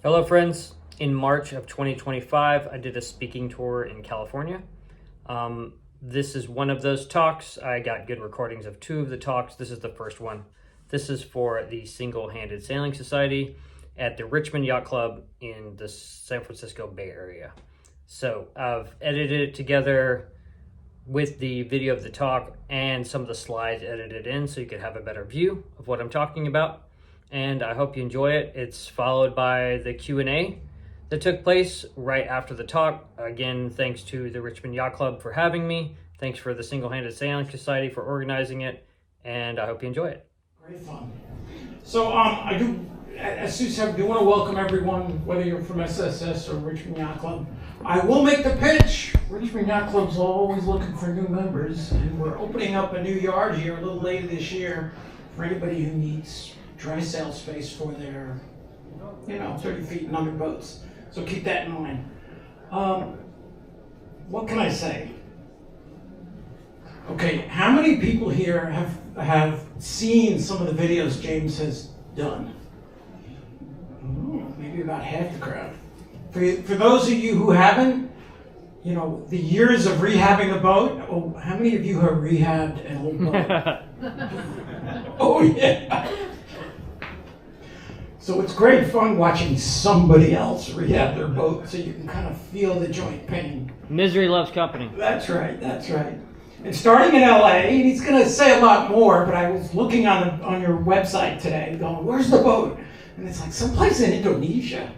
Hello friends, in March of 2025 I did a speaking tour in California. This is one of those talks. I got good recordings of two of the talks. This is the first one. This is for the Singlehanded Sailing Society at the Richmond Yacht Club in the San Francisco Bay Area. So I've edited it together with the video of the talk and some of the slides edited in so you could have a better view of what I'm talking about. And I hope you enjoy it. It's followed by the Q&A that took place right after the talk. Again, thanks to the Richmond Yacht Club for having me. Thanks for the Singlehanded Sailing Society for organizing it. And I hope you enjoy it. Great fun. So I do, as Sue said, I do want to welcome everyone, whether you're from SSS or Richmond Yacht Club. I will make the pitch. Richmond Yacht Club's always looking for new members, and we're opening up a new yard here a little later this year for anybody who needs dry sail space for their, 30 feet and under boats. So keep that in mind. What can I say? Okay, how many people here have seen some of the videos James has done? Maybe about half the crowd. For those of you who haven't, the years of rehabbing a boat, how many of you have rehabbed an old boat? Oh yeah. So it's great fun watching somebody else rehab their boat so you can kind of feel the joint pain. Misery loves company. That's right. And starting in LA, and he's going to say a lot more, but I was looking on your website today going, where's the boat? And it's like someplace in Indonesia.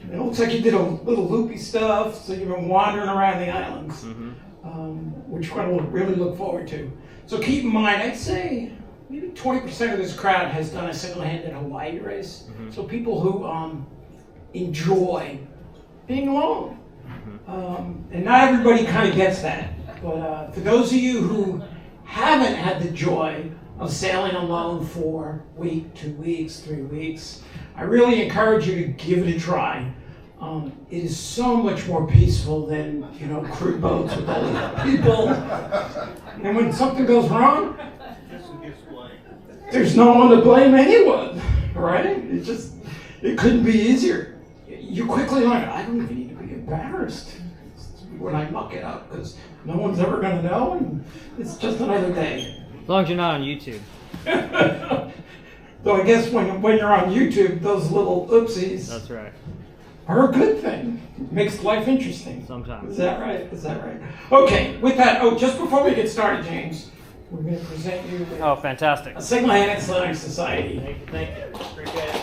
And it looks like you did a little loopy stuff, so you've been wandering around the islands, which we're going to really look forward to. So keep in mind, I'd say maybe 20% of this crowd has done a single-handed Hawaii race. So people who enjoy being alone. And not everybody kind of gets that. But for those of you who haven't had the joy of sailing alone for a week, 2 weeks, 3 weeks, I really encourage you to give it a try. It is so much more peaceful than, crew boats with all these people. And when something goes wrong, there's no one to blame anyone, right? It couldn't be easier. You quickly learn, I don't even need to be embarrassed when I muck it up, because no one's ever going to know, and it's just another day. As long as you're not on YouTube. Though I guess when you're on YouTube, those little oopsies That's right. are a good thing. It makes life interesting. Sometimes. Is that right? Okay, with that, just before we get started, James, we're going to present you with Fantastic. a Singlehanded Sailing Society. Thank you. Appreciate it.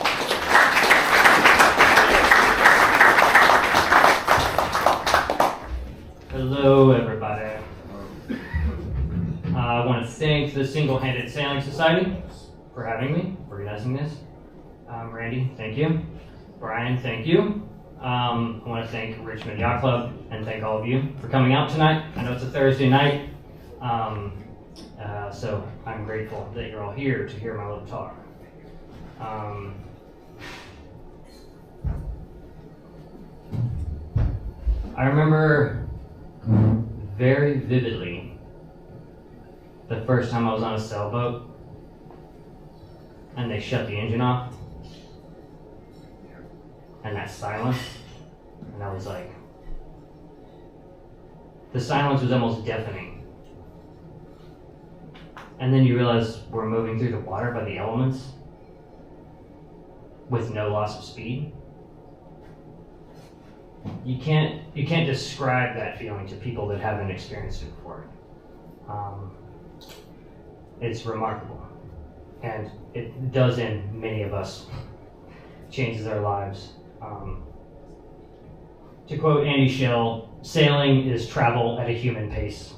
Hello, everybody. I want to thank the Singlehanded Sailing Society for having me, organizing this. Randy, thank you. Brian, thank you. I want to thank Richmond Yacht Club and thank all of you for coming out tonight. I know it's a Thursday night. So I'm grateful that you're all here to hear my little talk. I remember very vividly the first time I was on a sailboat and they shut the engine off and that silence, and I was like, the silence was almost deafening. And then you realize we're moving through the water by the elements with no loss of speed. You can't describe that feeling to people that haven't experienced it before. It's remarkable, and it does in many of us, changes our lives. To quote Andy Schell, sailing is travel at a human pace.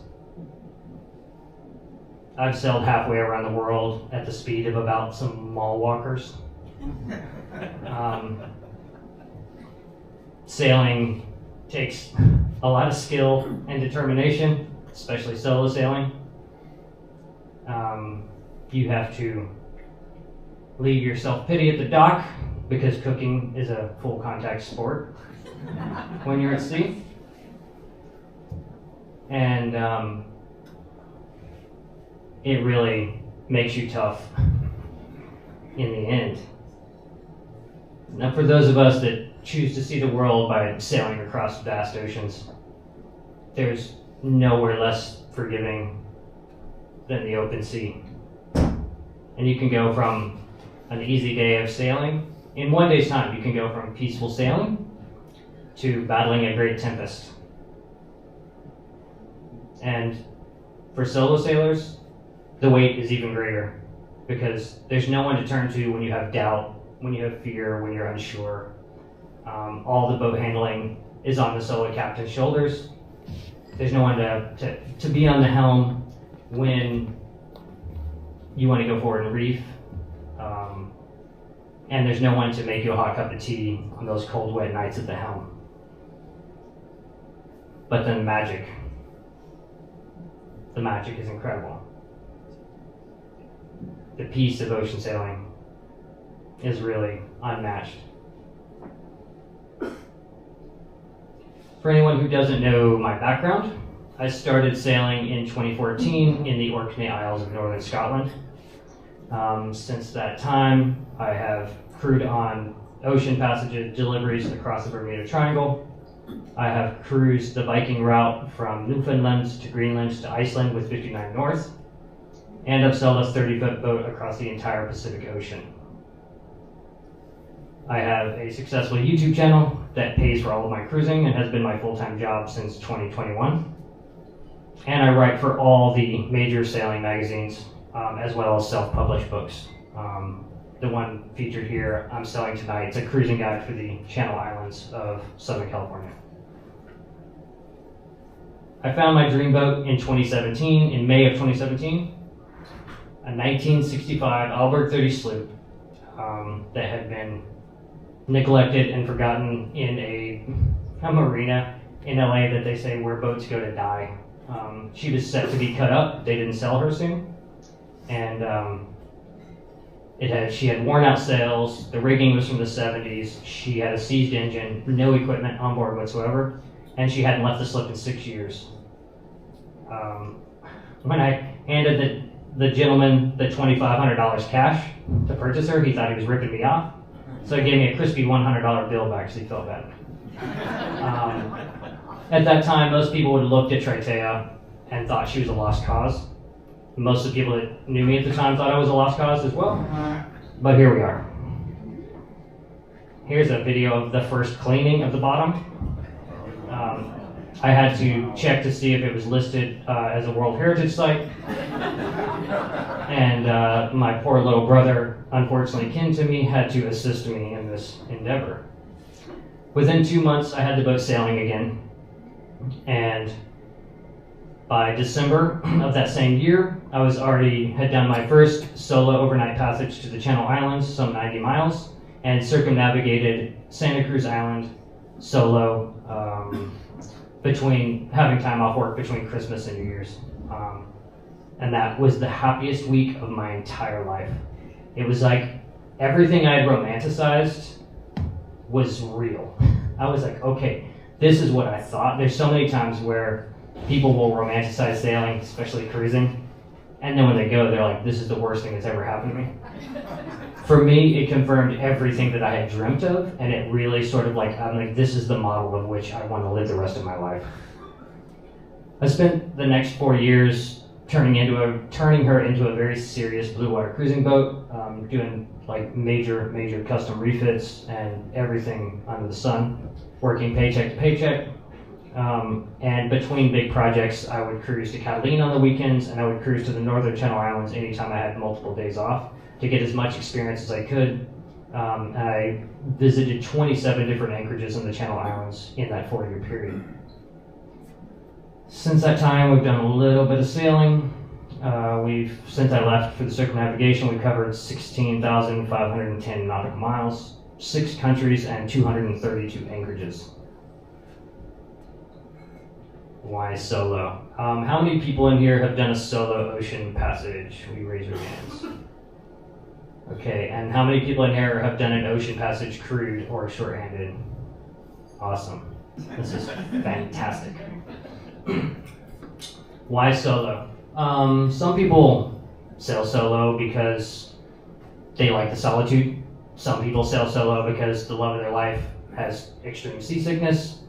I've sailed halfway around the world at the speed of about some mall walkers. Sailing takes a lot of skill and determination, especially solo sailing. You have to leave your self-pity at the dock because cooking is a full contact sport when you're at sea. And it really makes you tough in the end. Now, for those of us that choose to see the world by sailing across vast oceans. There's nowhere less forgiving than the open sea. And you can go from an easy day of sailing, in one day's time, you can go from peaceful sailing to battling a great tempest. And for solo sailors, the weight is even greater because there's no one to turn to when you have doubt, when you have fear, when you're unsure. All the boat handling is on the solo captain's shoulders. There's no one to be on the helm when you want to go forward and reef. And there's no one to make you a hot cup of tea on those cold, wet nights at the helm. But then the magic is incredible. The peace of ocean sailing is really unmatched. For anyone who doesn't know my background, I started sailing in 2014 in the Orkney Isles of Northern Scotland. Since that time, I have crewed on ocean passages, deliveries across the Bermuda Triangle. I have cruised the Viking route from Newfoundland to Greenland to Iceland with 59 North, and I've sailed a 30-foot boat across the entire Pacific Ocean. I have a successful YouTube channel that pays for all of my cruising and has been my full-time job since 2021. And I write for all the major sailing magazines, as well as self-published books. The one featured here I'm selling tonight, it's a cruising guide for the Channel Islands of Southern California. I found my dream boat in 2017, in May of 2017, a 1965 Alberg 30 sloop that had been neglected and forgotten in a marina in LA that they say where boats go to die. She was set to be cut up. They didn't sell her soon. And she had worn out sails. The rigging was from the 70s. She had a seized engine, no equipment on board whatsoever, and she hadn't left the slip in 6 years. When I handed the gentleman the $2,500 cash to purchase her, he thought he was ripping me off. So he gave me a crispy $100 bill back because he felt bad. At that time, most people would have looked at Tritea and thought she was a lost cause. Most of the people that knew me at the time thought I was a lost cause as well. But here we are. Here's a video of the first cleaning of the bottom. I had to check to see if it was listed as a World Heritage Site. And my poor little brother, unfortunately kin to me, had to assist me in this endeavor. Within 2 months, I had the boat sailing again. And by December of that same year, I had done my first solo overnight passage to the Channel Islands, some 90 miles, and circumnavigated Santa Cruz Island solo between having time off work between Christmas and New Year's. And that was the happiest week of my entire life. It was like everything I had romanticized was real. I was like, okay, this is what I thought. There's so many times where people will romanticize sailing, especially cruising, and then when they go, they're like, this is the worst thing that's ever happened to me. For me, it confirmed everything that I had dreamt of, and it really sort of I'm like, this is the model of which I want to live the rest of my life. I spent the next 4 years turning her into a very serious blue water cruising boat, doing major custom refits and everything under the sun, working paycheck to paycheck. And between big projects, I would cruise to Catalina on the weekends, and I would cruise to the Northern Channel Islands anytime I had multiple days off to get as much experience as I could. And I visited 27 different anchorages in the Channel Islands in that 4-year period. Since that time, we've done a little bit of sailing. Since I left for the circumnavigation, we covered 16,510 nautical miles, 6 countries, and 232 anchorages. Why solo? How many people in here have done a solo ocean passage? Will you raise your hands? Okay, and how many people in here have done an ocean passage crewed or shorthanded? Awesome. This is fantastic. Why solo? Some people sail solo because they like the solitude. Some people sail solo because the love of their life has extreme seasickness.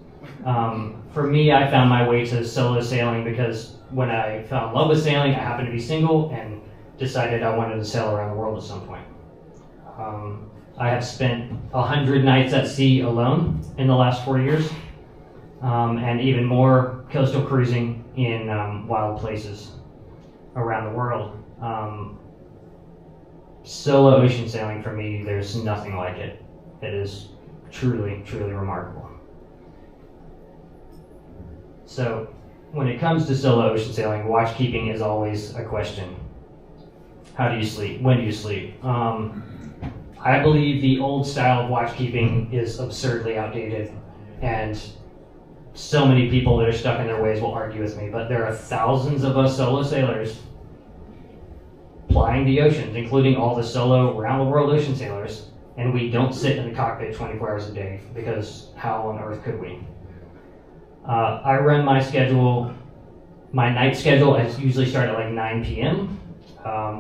For me, I found my way to solo sailing because when I fell in love with sailing, I happened to be single and decided I wanted to sail around the world at some point. I have spent 100 nights at sea alone in the last 4 years, and even more coastal cruising in wild places around the world. Solo ocean sailing for me, there's nothing like it. It is truly, truly remarkable. So when it comes to solo ocean sailing, watchkeeping is always a question. How do you sleep? When do you sleep? I believe the old style of watchkeeping is absurdly outdated, and so many people that are stuck in their ways will argue with me, but there are thousands of us solo sailors plying the oceans, including all the solo around the world ocean sailors, and we don't sit in the cockpit 24 hours a day, because how on earth could we? I run my schedule, my night schedule, I usually start at like 9 p.m.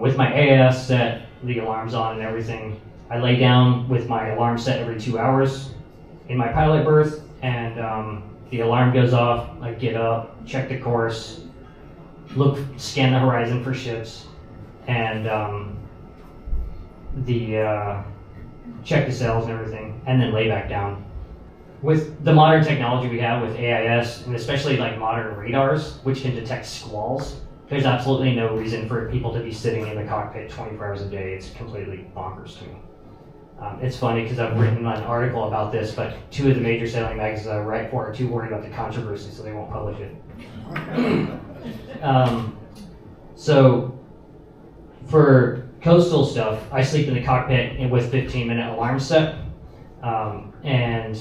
With my AIS set, the alarms on and everything. I lay down with my alarm set every 2 hours in my pilot berth, and the alarm goes off. I get up, check the course, scan the horizon for ships, and check the sails and everything, and then lay back down. With the modern technology we have with AIS, and especially like modern radars, which can detect squalls, there's absolutely no reason for people to be sitting in the cockpit 24 hours a day. It's completely bonkers to me. It's funny because I've written an article about this, but 2 of the major sailing magazines I write for are too worried about the controversy, so they won't publish it. So for coastal stuff, I sleep in the cockpit with 15-minute alarm set, and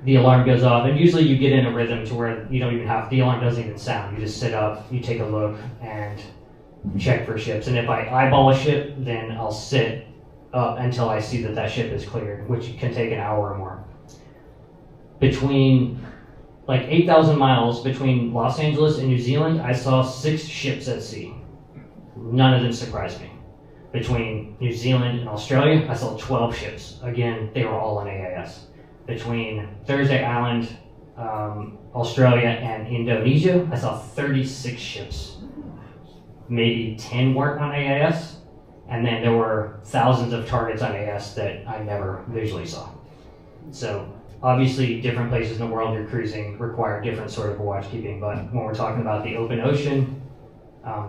the alarm goes off, and usually you get in a rhythm to where you don't even have, the alarm doesn't even sound. You just sit up, you take a look, and check for ships. And if I eyeball a ship, then I'll sit up until I see that that ship is cleared, which can take an hour or more. Between like 8,000 miles between Los Angeles and New Zealand, I saw 6 ships at sea. None of them surprised me. Between New Zealand and Australia, I saw 12 ships. Again, they were all on AIS. Between Thursday Island, Australia, and Indonesia, I saw 36 ships. Maybe 10 weren't on AIS, and then there were thousands of targets on AIS that I never visually saw. So obviously, different places in the world you're cruising require different sort of watchkeeping, but when we're talking about the open ocean,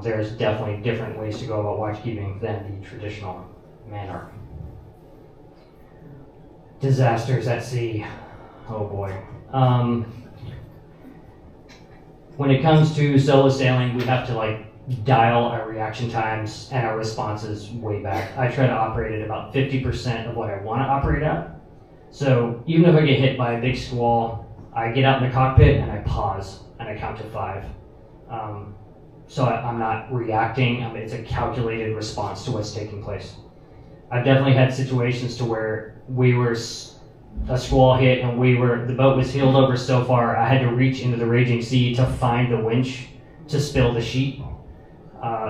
there's definitely different ways to go about watchkeeping than the traditional manner. Disasters at sea. Oh boy. When it comes to solo sailing, we have to dial our reaction times and our responses way back. I try to operate at about 50% of what I want to operate at. So even if I get hit by a big squall, I get out in the cockpit and I pause and I count to 5. So I'm not reacting. It's a calculated response to what's taking place. I've definitely had situations to where a squall hit and the boat was heeled over so far, I had to reach into the raging sea to find the winch to spill the sheet.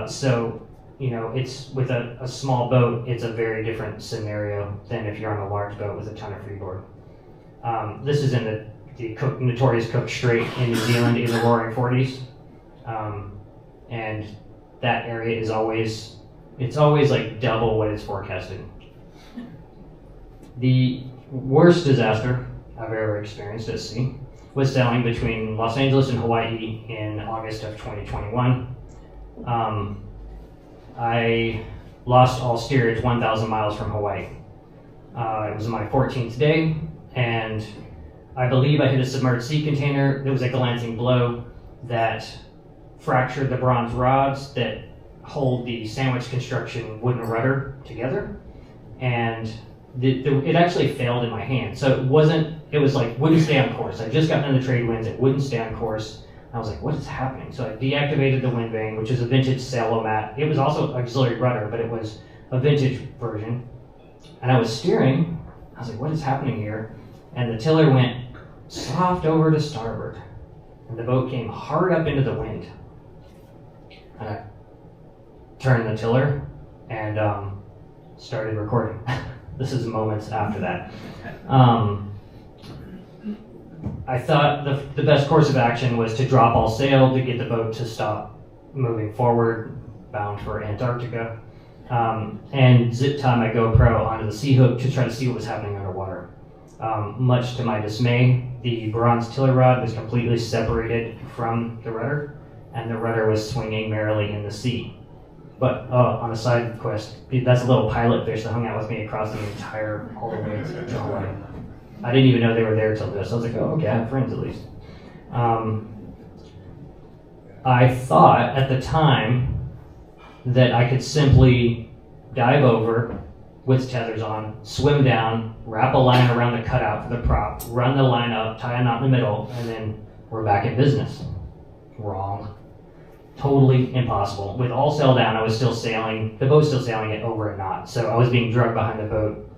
So, it's with a small boat, it's a very different scenario than if you're on a large boat with a ton of freeboard. This is in the notorious Cook Strait in New Zealand in the Roaring 40s. And that area is always like double what is forecasted. The worst disaster I've ever experienced at sea was sailing between Los Angeles and Hawaii in August of 2021. I lost all steerage 1,000 miles from Hawaii. It was my 14th day, and I believe I hit a submerged sea container. There was a glancing blow that fractured the bronze rods that hold the sandwich construction wooden rudder together, and it actually failed in my hand. So wouldn't stay on course. I just gotten in the trade winds, it wouldn't stay on course. I was like, what is happening? So I deactivated the wind vane, which is a vintage Sailomat. It was also auxiliary rudder, but it was a vintage version. And I was steering. I was like, what is happening here? And the tiller went soft over to starboard. And the boat came hard up into the wind. And I turned the tiller and started recording. This is moments after that. I thought the best course of action was to drop all sail to get the boat to stop moving forward, bound for Antarctica, and zip tie my GoPro onto the sea hook to try to see what was happening underwater. Much to my dismay, the bronze tiller rod was completely separated from the rudder, and the rudder was swinging merrily in the sea. But on a side quest, that's a little pilot fish that hung out with me across the entire all the way to Hawaii. I didn't even know they were there till this. I was like, oh, okay, I have friends at least. I thought at the time that I could simply dive over with tethers on, swim down, wrap a line around the cutout for the prop, run the line up, tie a knot in the middle, and then we're back in business. Wrong. Totally impossible. With all sail down, I was still sailing, the boat's still sailing at over a knot, so I was being drugged behind the boat.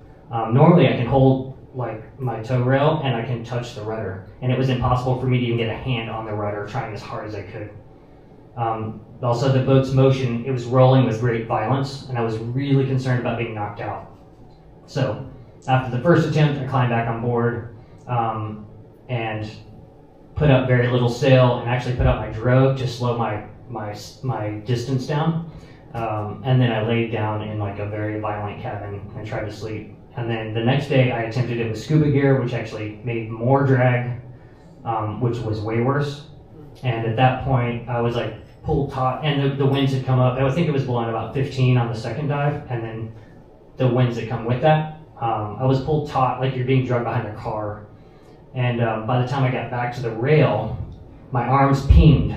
Normally I can hold like my tow rail and I can touch the rudder, and it was impossible for me to even get a hand on the rudder, trying as hard as I could. Also, the boat's motion, it was rolling with great violence, and I was really concerned about being knocked out. So after the first attempt, I climbed back on board and put up very little sail, and actually put up my drogue to slow my distance down. And then I laid down in like a very violent cabin and tried to sleep. And then the next day I attempted it with scuba gear, which actually made more drag, which was way worse. And at that point I was like pulled taut, and the winds had come up. I think it was blowing about 15 on the second dive, and then the winds that come with that. I was pulled taut like you're being drugged behind a car. And by the time I got back to the rail, my arms pinged.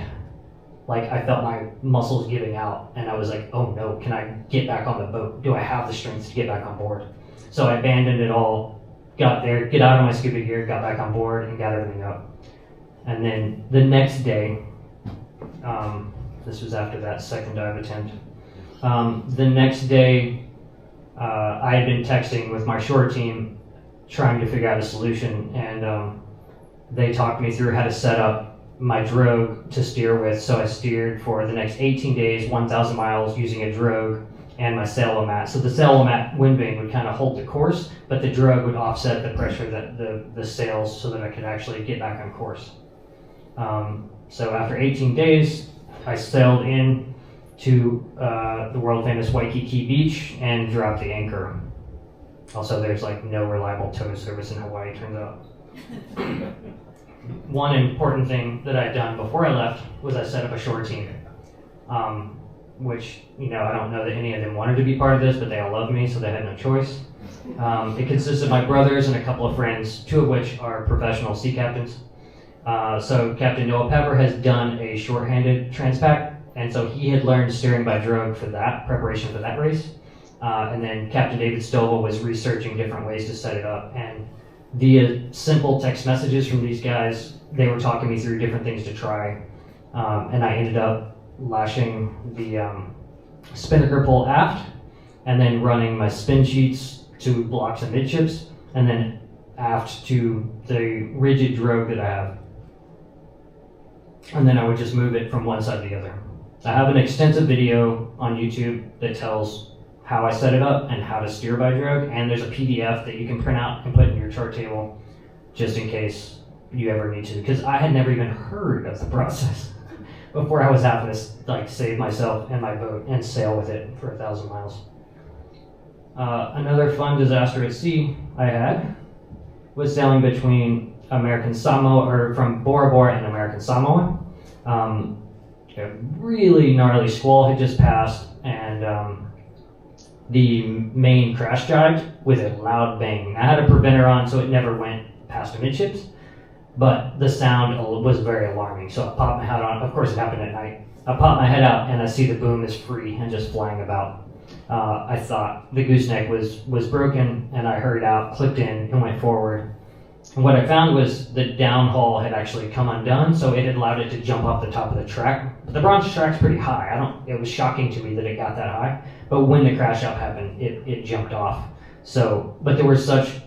Like I felt my muscles giving out, and I was like, oh no, can I get back on the boat? Do I have the strength to get back on board? So I abandoned it all, got there, get out of my scuba gear, got back on board, and got everything up. And then the next day, this was after that second dive attempt, the next day I had been texting with my shore team trying to figure out a solution, and they talked me through how to set up my drogue to steer with. So I steered for the next 18 days, 1,000 miles using a drogue and my sail-o-mat. So the sail-o-mat wind vane would kind of hold the course, but the drogue would offset the pressure that the sails so that I could actually get back on course. So after 18 days, I sailed in to the world-famous Waikiki Beach and dropped the anchor. Also, there's like no reliable tow service in Hawaii, it turns out. One important thing that I'd done before I left was I set up a shore team, which, I don't know that any of them wanted to be part of this, but they all love me, so they had no choice. It consists of my brothers and a couple of friends, two of which are professional sea captains. So Captain Noah Pepper has done a shorthanded transpac, and so he had learned steering by drogue for that, preparation for that race. And then Captain David Stovall was researching different ways to set it up, and via simple text messages from these guys, they were talking me through different things to try. And I ended up lashing the spinnaker pole aft, and then running my spin sheets to blocks and midships, and then aft to the rigid drogue that I have. And then I would just move it from one side to the other. I have an extensive video on YouTube that tells how I set it up and how to steer by drogue, and there's a PDF that you can print out and put in your chart table just in case you ever need to, because I had never even heard of the process before I was having to save myself and my boat and sail with it for 1,000 miles. Another fun disaster at sea I had was sailing between American Samoa, or from Bora Bora and American Samoa. A really gnarly squall had just passed, and the main crash dived with a loud bang. I had a preventer on, so it never went past amidships, but the sound was very alarming. So I popped my head on. Of course, it happened at night. I popped my head out, and I see the boom is free and just flying about. I thought the gooseneck was broken, and I hurried out, clipped in, and went forward. And what I found was the downhaul had actually come undone, so it had allowed it to jump off the top of the track. But the bronze track's pretty high. It was shocking to me that it got that high. But when the crash out happened, it jumped off. But there was such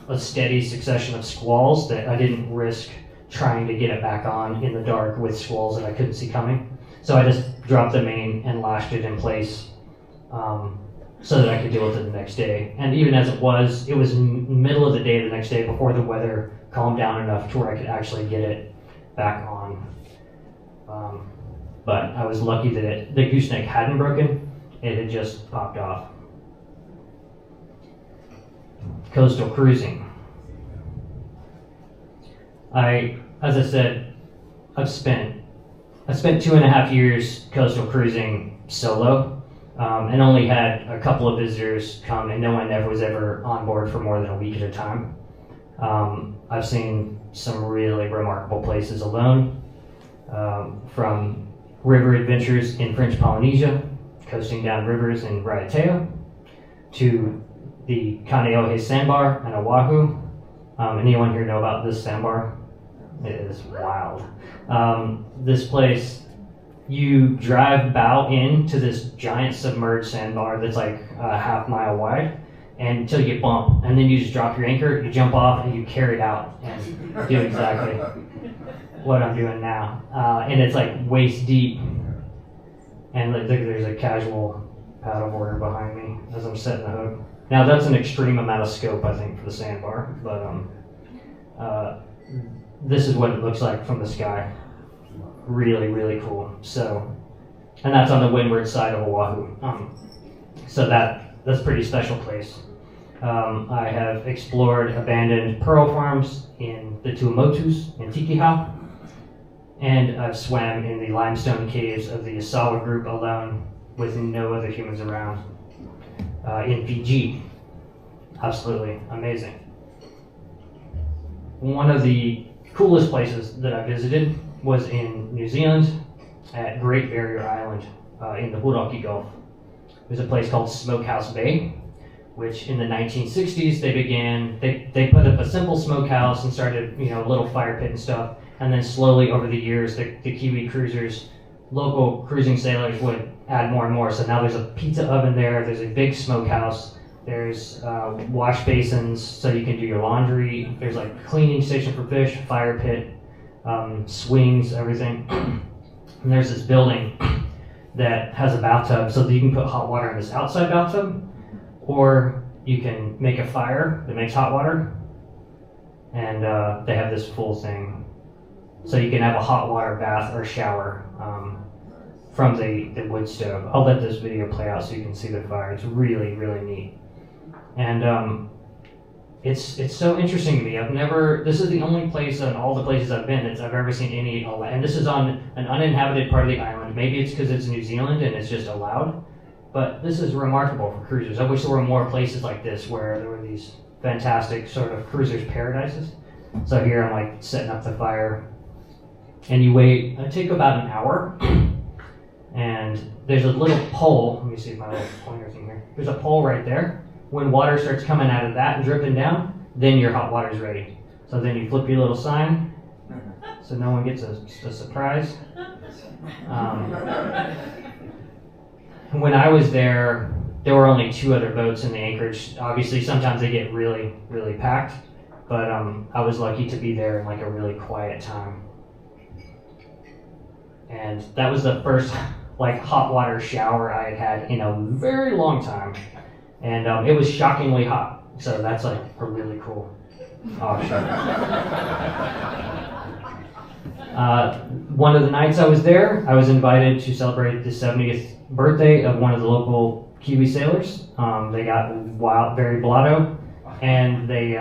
a steady succession of squalls that I didn't risk trying to get it back on in the dark with squalls that I couldn't see coming. So I just dropped the main and lashed it in place so that I could deal with it the next day. And even as it was middle of the day the next day before the weather calmed down enough to where I could actually get it back on. But I was lucky that the gooseneck hadn't broken, it had just popped off. Coastal cruising. As I said, I spent 2.5 years coastal cruising solo, and only had a couple of visitors come, and no one was ever on board for more than a week at a time. I've seen some really remarkable places alone, from river adventures in French Polynesia, coasting down rivers in Raiatea, to the Kaneohe sandbar in Oahu. Anyone here know about this sandbar? It is wild. This place, you drive bow into this giant submerged sandbar that's like a half-mile wide, and until you bump, and then you just drop your anchor, you jump off, and you carry it out and do exactly what I'm doing now. And it's like waist deep, and look, there's a casual paddleboarder behind me as I'm setting the hook. Now that's an extreme amount of scope, I think, for the sandbar, but this is what it looks like from the sky. Really, really cool. So, and that's on the windward side of Oahu. So that's a pretty special place. I have explored abandoned pearl farms in the Tuamotus in Tikihau, and I've swam in the limestone caves of the Asawa group alone with no other humans around in Fiji. Absolutely amazing. One of the coolest places that I visited was in New Zealand at Great Barrier Island in the Hauraki Gulf. There's a place called Smokehouse Bay, which in the 1960s they put up a simple smokehouse and started, a little fire pit and stuff, and then slowly over the years the Kiwi cruisers, local cruising sailors would add more and more. So now there's a pizza oven there's a big smokehouse, there's wash basins so you can do your laundry, there's like a cleaning station for fish, fire pit, swings, everything. And there's this building that has a bathtub so that you can put hot water in this outside bathtub, or you can make a fire that makes hot water, and they have this full thing. So you can have a hot water bath or shower from the wood stove. I'll let this video play out so you can see the fire. It's really, really neat. And it's so interesting to me. This is the only place in all the places I've been that I've ever seen any, and this is on an uninhabited part of the island. Maybe it's because it's New Zealand and it's just allowed, but this is remarkable for cruisers. I wish there were more places like this where there were these fantastic sort of cruisers' paradises. So here I'm like setting up the fire, and you wait, it takes about an hour, and there's a little pole. Let me see if my little pointer thing here. There's a pole right there. When water starts coming out of that and dripping down, then your hot water's ready. So then you flip your little sign, so no one gets a surprise. When I was there were only 2 other boats in the anchorage. Obviously, sometimes they get really, really packed, but I was lucky to be there in like a really quiet time. And that was the first like hot water shower I had had in a very long time. And it was shockingly hot, so that's like a really cool option. One of the nights I was there, I was invited to celebrate the 70th birthday of one of the local Kiwi sailors. They got very blotto, and they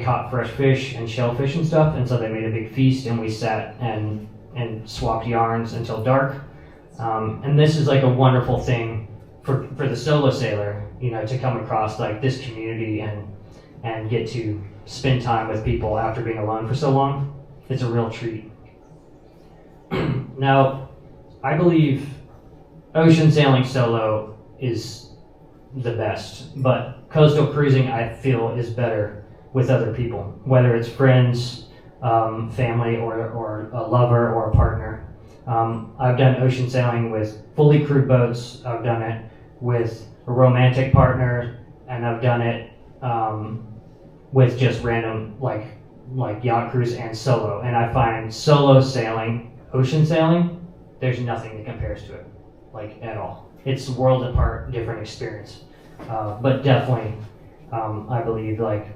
caught fresh fish and shellfish and stuff, and so they made a big feast, and we sat and swapped yarns until dark. And this is like a wonderful thing for the solo sailor, to come across like this community and get to spend time with people after being alone for so long. It's a real treat. Now, I believe ocean sailing solo is the best, but coastal cruising I feel is better with other people, whether it's friends, family, or a lover or a partner. I've done ocean sailing with fully crewed boats. I've done it with a romantic partner, and I've done it with just random like yacht cruise and solo. And I find solo sailing, ocean sailing, there's nothing that compares to it, like at all. it's world apart, different experience. But definitely, I believe like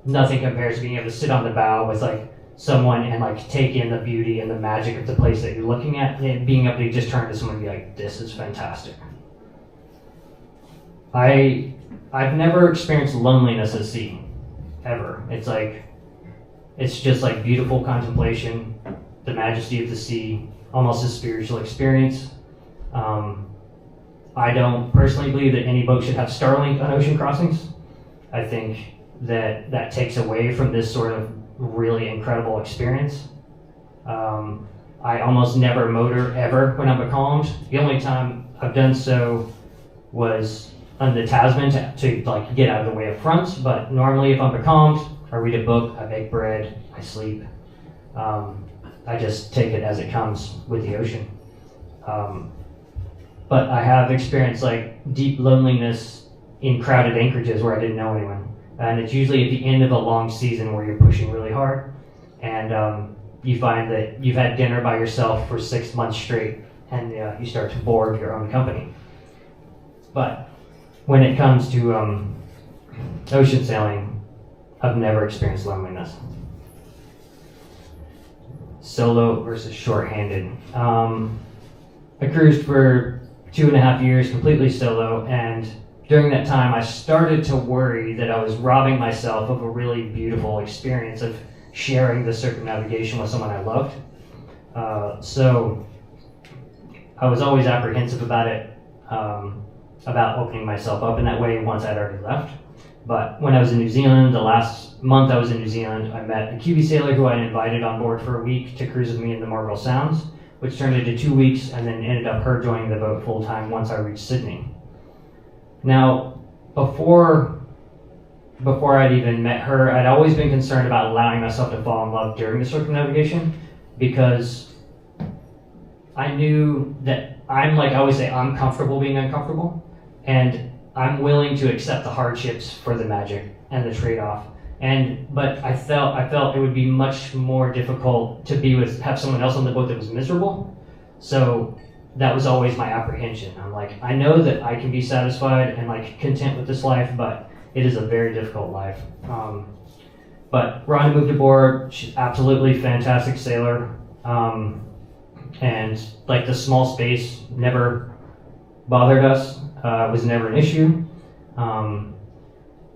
nothing compares to being able to sit on the bow with like someone and like take in the beauty and the magic of the place that you're looking at, and being able to just turn to someone and be like, this is fantastic. I've never experienced loneliness at sea, ever. It's just like beautiful contemplation, the majesty of the sea, almost a spiritual experience. I don't personally believe that any boat should have Starlink on ocean crossings. I think that takes away from this sort of really incredible experience. I almost never motor ever when I'm becalmed. The only time I've done so was on the Tasman to like get out of the way up front, but normally if I'm becalmed, I read a book, I bake bread, I sleep. I just take it as it comes with the ocean. But I have experienced like deep loneliness in crowded anchorages where I didn't know anyone. And it's usually at the end of a long season where you're pushing really hard, and you find that you've had dinner by yourself for 6 months straight, and you start to bore of your own company. But when it comes to ocean sailing, I've never experienced loneliness. Solo versus short-handed. I cruised for 2.5 years completely solo, and during that time I started to worry that I was robbing myself of a really beautiful experience of sharing the circumnavigation with someone I loved. So I was always apprehensive about it, about opening myself up in that way once I'd already left. But when I was in New Zealand, the last month I was in New Zealand, I met a Kiwi sailor who I invited on board for a week to cruise with me in the Morville Sounds, which turned into 2 weeks, and then ended up her joining the boat full time once I reached Sydney. Now, before I'd even met her, I'd always been concerned about allowing myself to fall in love during the circumnavigation, because I knew that I always say, I'm comfortable being uncomfortable, and I'm willing to accept the hardships for the magic and the trade-off. But I felt it would be much more difficult to have someone else on the boat that was miserable. So that was always my apprehension. I'm like, I know that I can be satisfied and like content with this life, but it is a very difficult life. But Rhonda moved aboard. She's absolutely fantastic sailor, and like the small space never bothered us. Was never an issue.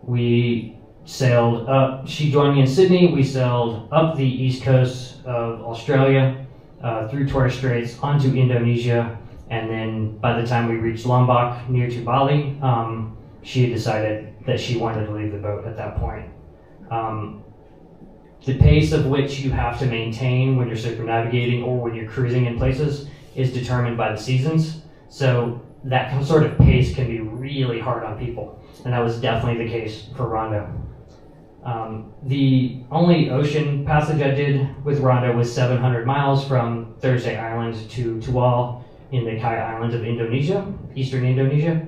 We sailed up. She joined me in Sydney. We sailed up the east coast of Australia, through Torres Straits onto Indonesia, and then by the time we reached Lombok near to Bali, she had decided that she wanted to leave the boat at that point. The pace of which you have to maintain when you're circumnavigating or when you're cruising in places is determined by the seasons. So that sort of pace can be really hard on people, and that was definitely the case for Rhonda. The only ocean passage I did with Rhonda was 700 miles from Thursday Island to Tual in the Kai Islands of Indonesia, eastern Indonesia.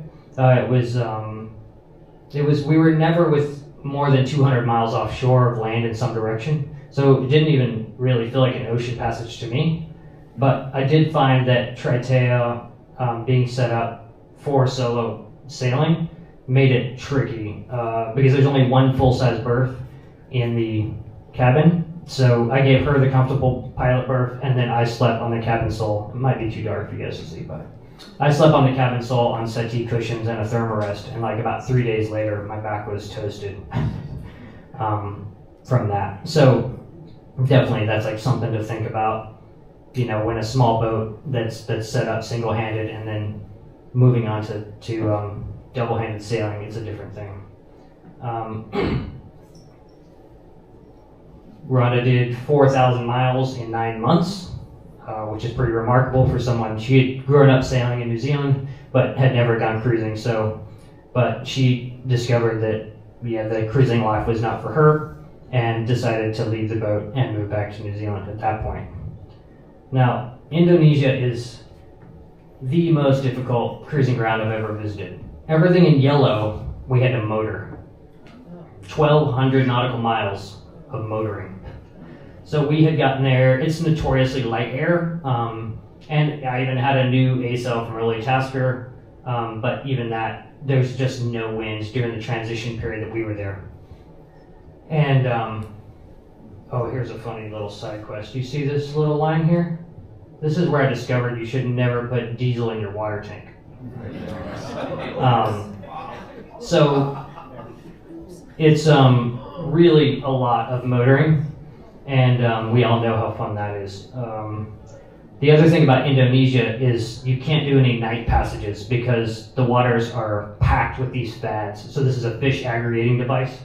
We were never with more than 200 miles offshore of land in some direction, so it didn't even really feel like an ocean passage to me. But I did find that Tritea, being set up for solo sailing, made it tricky because there's only one full-size berth in the cabin. So I gave her the comfortable pilot berth, and then I slept on the cabin sole. It might be too dark for you guys to see, but I slept on the cabin sole on settee cushions and a thermarest, and like about 3 days later, my back was toasted from that. So definitely that's like something to think about, you know, when a small boat that's set up single-handed and then moving on to double-handed sailing is a different thing. Rhonda did 4,000 miles in 9 months, which is pretty remarkable for someone. She had grown up sailing in New Zealand, but had never gone cruising. But she discovered that the cruising life was not for her, and decided to leave the boat and move back to New Zealand at that point. Now, Indonesia is the most difficult cruising ground I've ever visited. Everything in yellow, we had to motor. 1,200 nautical miles of motoring. So we had gotten there. It's notoriously light air, and I even had a new A-sail from Early Tasker But even that, there's just no winds during the transition period that we were there. And, oh, here's a funny little side quest. You see this little line here? This is where I discovered you should never put diesel in your water tank. So it's really a lot of motoring, and we all know how fun that is. The other thing about Indonesia is you can't do any night passages because the waters are packed with these fads. So this is a fish aggregating device.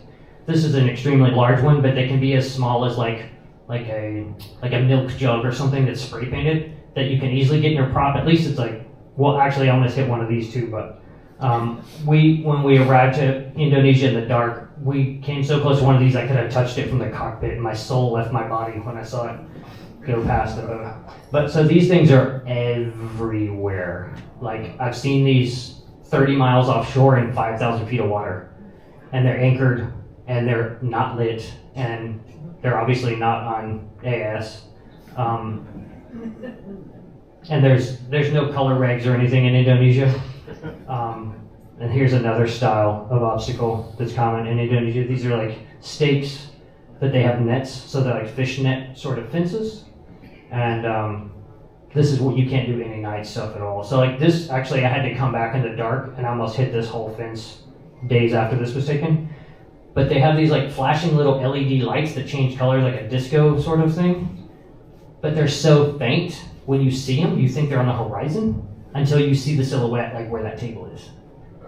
This is an extremely large one, but they can be as small as like a milk jug or something that's spray painted that you can easily get in your prop. At least it's like, well, actually I almost hit one of these too, but when we arrived to Indonesia in the dark, we came so close to one of these I could have touched it from the cockpit and my soul left my body when I saw it go past the boat. But so these things are everywhere. Like I've seen these 30 miles offshore in 5,000 feet of water, and they're anchored and they're not lit, and they're obviously not on AS. And there's no color regs or anything in Indonesia. And here's another style of obstacle that's common in Indonesia. These are like stakes, but they have nets, so they're like fish net sort of fences. And this is what you can't do any night stuff at all. So like this, actually I had to come back in the dark and I almost hit this whole fence days after this was taken. But they have these like flashing little LED lights that change colors like a disco sort of thing. But they're so faint, when you see them, you think they're on the horizon until you see the silhouette like where that table is.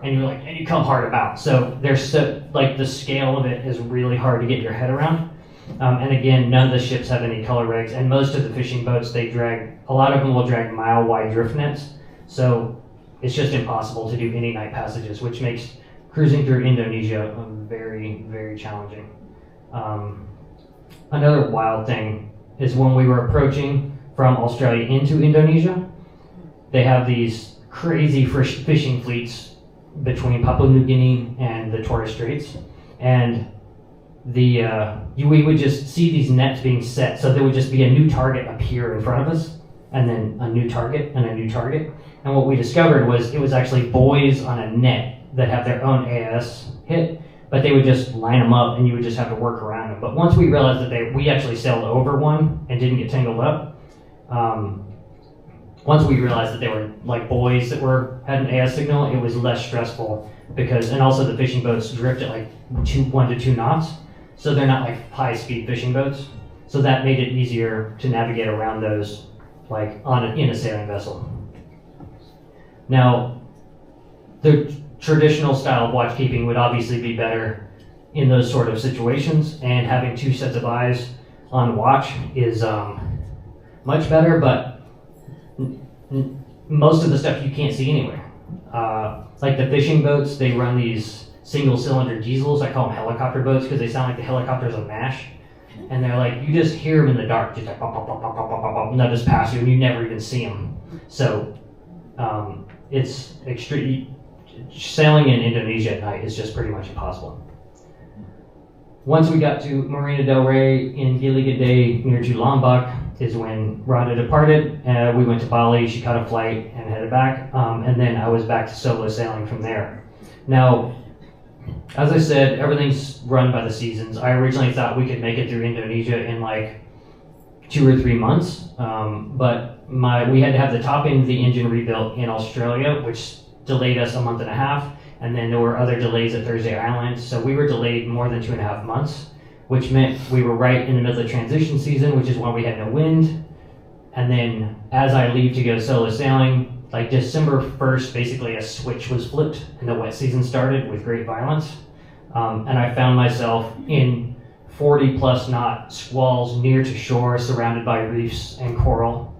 And you're like, and you come hard about. So there's so, like the scale of it is really hard to get your head around. And again, none of the ships have any color regs, and most of the fishing boats, a lot of them will drag mile-wide drift nets. So it's just impossible to do any night passages, which makes cruising through Indonesia very, very challenging. Another wild thing is when we were approaching from Australia into Indonesia, they have these crazy fishing fleets between Papua New Guinea and the Torres Straits, and we would just see these nets being set, so there would just be a new target appear in front of us, and then a new target and a new target. And what we discovered was it was actually buoys on a net that have their own AS hit, but they would just line them up and you would just have to work around them. But once we realized that we actually sailed over one and didn't get tangled up, once we realized that they were like buoys that had an AS signal, it was less stressful and also the fishing boats drift at like 1 to 2 knots. So they're not like high-speed fishing boats. So that made it easier to navigate around those like in a sailing vessel. Now, the traditional style of watchkeeping would obviously be better in those sort of situations, and having 2 sets of eyes on watch is much better, but most of the stuff you can't see anywhere. Like the fishing boats, they run these single-cylinder diesels. I call them helicopter boats because they sound like the helicopters of MASH. And they're like, you just hear them in the dark, just like pop, pop, pop, pop, pop, pop, pop, and they'll just pass you, and you never even see them. So it's extreme. Sailing in Indonesia at night is just pretty much impossible. Once we got to Marina del Rey in Gili Gede near to Lombok is when Rhonda departed. We went to Bali, she caught a flight and headed back, and then I was back to solo sailing from there. Now, as I said, everything's run by the seasons. I originally thought we could make it through Indonesia in like 2 or 3 months, but we had to have the top end of the engine rebuilt in Australia, which delayed us a month and a half, and then there were other delays at Thursday Island, so we were delayed more than 2.5 months, which meant we were right in the middle of the transition season, which is when we had no wind. And then as I leave to go solo sailing, like December 1st, basically a switch was flipped and the wet season started with great violence. And I found myself in 40 plus knot squalls near to shore, surrounded by reefs and coral,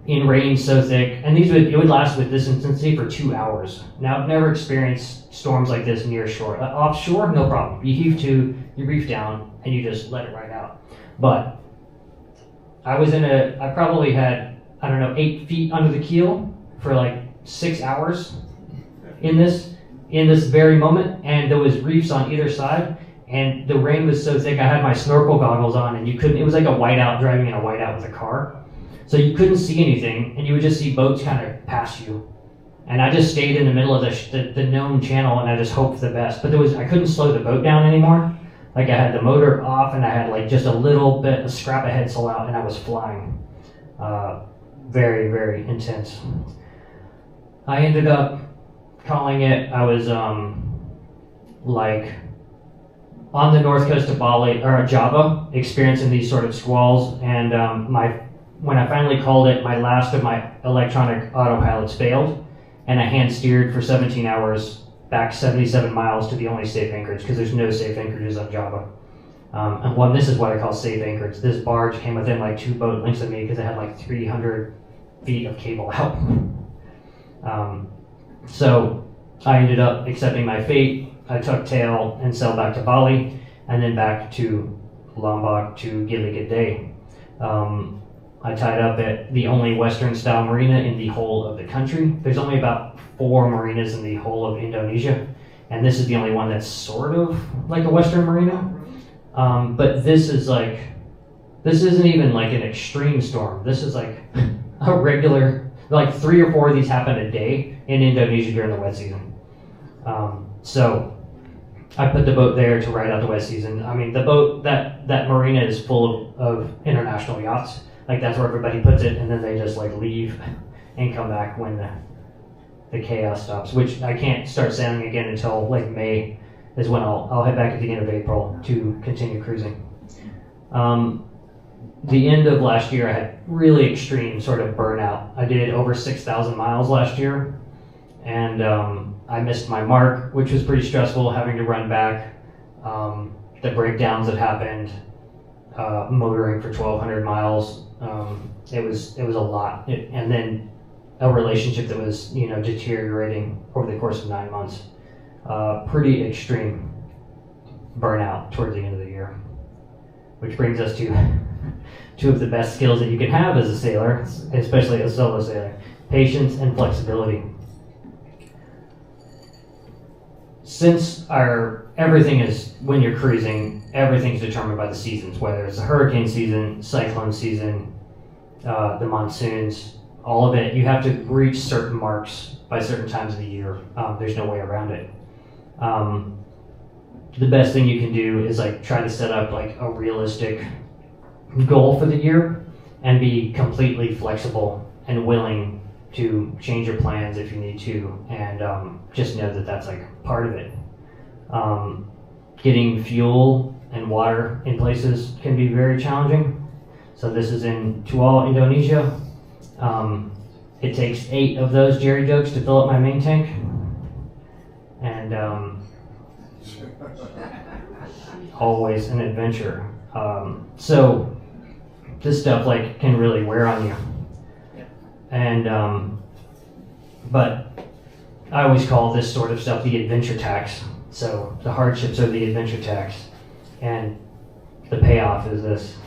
in rain so thick. And it would last with this intensity for 2 hours. Now, I've never experienced storms like this near shore. Offshore, no problem. You heave to, you reef down, and you just let it ride out. But I probably had, 8 feet under the keel for like 6 hours in this very moment, and there was reefs on either side, and the rain was so thick I had my snorkel goggles on, and it was like a whiteout, driving in a whiteout with a car. So you couldn't see anything, and you would just see boats kind of pass you. And I just stayed in the middle of the known channel, and I just hoped for the best. But I couldn't slow the boat down anymore. Like, I had the motor off, and I had like just a scrap of headsail out, and I was flying. Very, very intense. I ended up calling it, I was like on the north coast of Bali, or Java, experiencing these sort of squalls, and when I finally called it, my last of my electronic autopilots failed, and I hand steered for 17 hours back 77 miles to the only safe anchorage, because there's no safe anchorages on Java. And this is what I call safe anchorage. This barge came within like 2 boat lengths of me because it had like 300 feet of cable out. So I ended up accepting my fate. I took tail and sailed back to Bali, and then back to Lombok to Gili Gede. I tied up at the only Western style marina in the whole of the country. There's only about 4 marinas in the whole of Indonesia, and this is the only one that's sort of like a Western marina. But this isn't even like an extreme storm. This is like a regular, like 3 or 4 of these happen a day in Indonesia during the wet season. So I put the boat there to ride out the wet season. I mean, the boat, that marina is full of international yachts. Like, that's where everybody puts it, and then they just like leave and come back when the chaos stops, which I can't start sailing again until like May is when I'll head back at the beginning of April to continue cruising. The end of last year, I had really extreme sort of burnout. I did over 6,000 miles last year, and I missed my mark, which was pretty stressful, having to run back. The breakdowns that happened, motoring for 1,200 miles, it was a lot. And then a relationship that was, deteriorating over the course of 9 months. Pretty extreme burnout towards the end of the year, which brings us to 2 of the best skills that you can have as a sailor, especially a solo sailor: patience and flexibility. Since everything is, when you're cruising, everything's determined by the seasons, whether it's the hurricane season, cyclone season, the monsoons, all of it. You have to reach certain marks by certain times of the year. There's no way around it. The best thing you can do is like try to set up like a realistic goal for the year and be completely flexible and willing to change your plans if you need to, and just know that that's like part of it. Getting fuel and water in places can be very challenging. So this is in Tual, Indonesia. It takes 8 of those jerry jugs to fill up my main tank, and always an adventure. So this stuff like can really wear on you. And but I always call this sort of stuff the adventure tax. So the hardships are the adventure tax, and the payoff is this.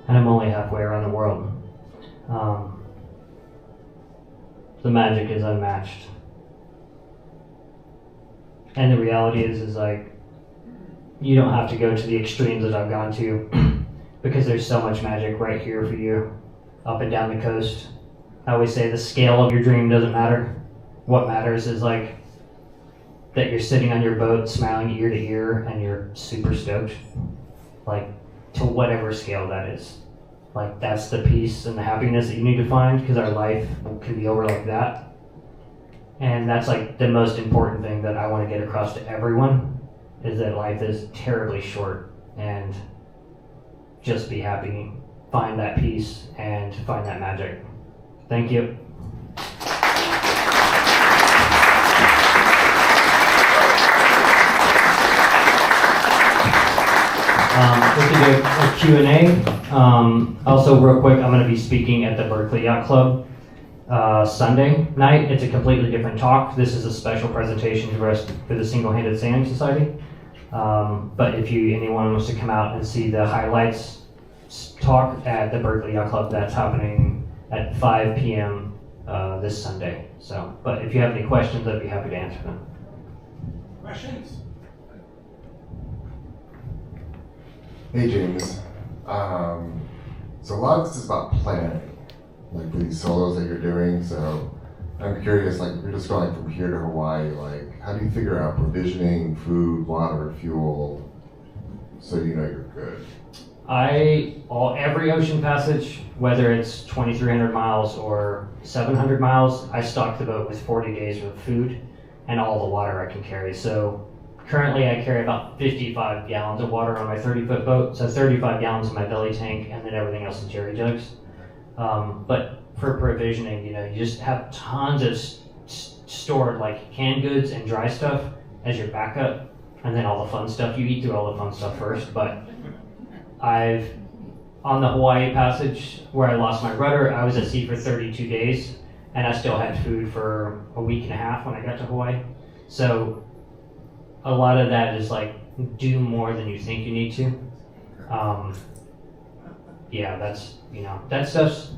And I'm only halfway around the world. The magic is unmatched. And the reality is like, you don't have to go to the extremes that I've gone to because there's so much magic right here for you, up and down the coast. I always say the scale of your dream doesn't matter. What matters is like that you're sitting on your boat, smiling ear to ear, and you're super stoked. Like, to whatever scale that is. Like, that's the peace and the happiness that you need to find, because our life can be over like that. And that's like the most important thing that I want to get across to everyone, is that life is terribly short, and just be happy, find that peace, and find that magic. Thank you. We can do a Q&A. Also, real quick, I'm going to be speaking at the Richmond Yacht Club Sunday night. It's a completely different talk. This is a special presentation for the Singlehanded Sailing Society. But if anyone wants to come out and see the highlights talk at the Richmond Yacht Club, that's happening at 5 p.m. This Sunday. So, but if you have any questions, I'd be happy to answer them. Questions? Hey James, so a lot of this is about planning, like for these solos that you're doing. So I'm curious, like if you're just going from here to Hawaii, like how do you figure out provisioning food, water, fuel, so you know you're good? Every ocean passage, whether it's 2,300 miles or 700 miles, I stock the boat with 40 days of food and all the water I can carry. So currently I carry about 55 gallons of water on my 30-foot boat, so 35 gallons in my belly tank, and then everything else in jerry jugs. But for provisioning, you just have tons of stored like canned goods and dry stuff as your backup, and then all the fun stuff. You eat through all the fun stuff first, but on the Hawaii passage where I lost my rudder, I was at sea for 32 days, and I still had food for a week and a half when I got to Hawaii. So a lot of that is like, do more than you think you need to. That stuff's,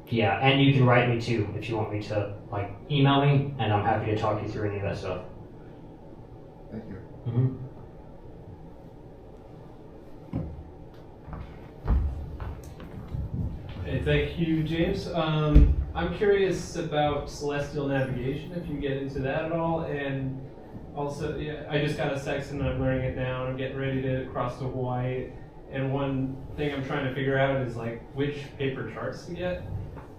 yeah, and you can write me too if you want me to, like, email me, and I'm happy to talk you through any of that stuff. Thank you. Mm-hmm. Hey, thank you, James. I'm curious about celestial navigation, if you get into that at all, and also, yeah, I just got a sextant and I'm learning it now, and I'm getting ready to cross to Hawaii. And one thing I'm trying to figure out is like which paper charts to get.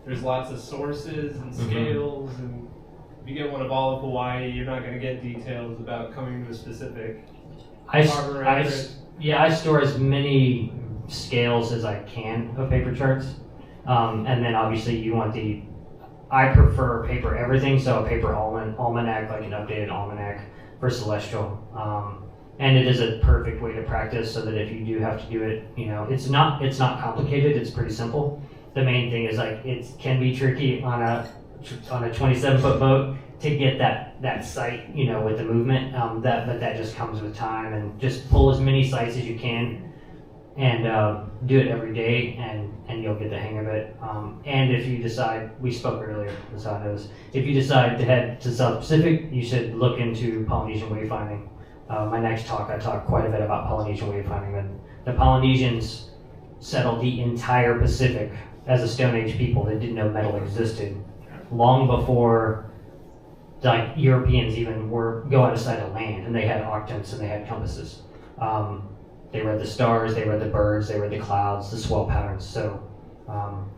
There's lots of sources and scales, and if you get one of all of Hawaii, you're not going to get details about coming to a specific harbor. I store as many scales as I can of paper charts, and then obviously you want I prefer paper everything, so a paper almanac, like an updated almanac for celestial. And it is a perfect way to practice, so that if you do have to do it, it's not complicated. It's pretty simple. The main thing is like it can be tricky on a 27-foot boat to get that sight, with the movement. But that just comes with time, and just pull as many sights as you can, and do it every day, and you'll get the hang of it. And if you decide, we spoke earlier, that's how it is. If you decide to head to South Pacific, you should look into Polynesian wayfinding. My next talk, I talk quite a bit about Polynesian wayfinding. And the Polynesians settled the entire Pacific as a Stone Age people. They didn't know metal existed long before like Europeans even go outside of land, and they had octants and they had compasses. They read the stars, they read the birds, they read the clouds, the swell patterns. So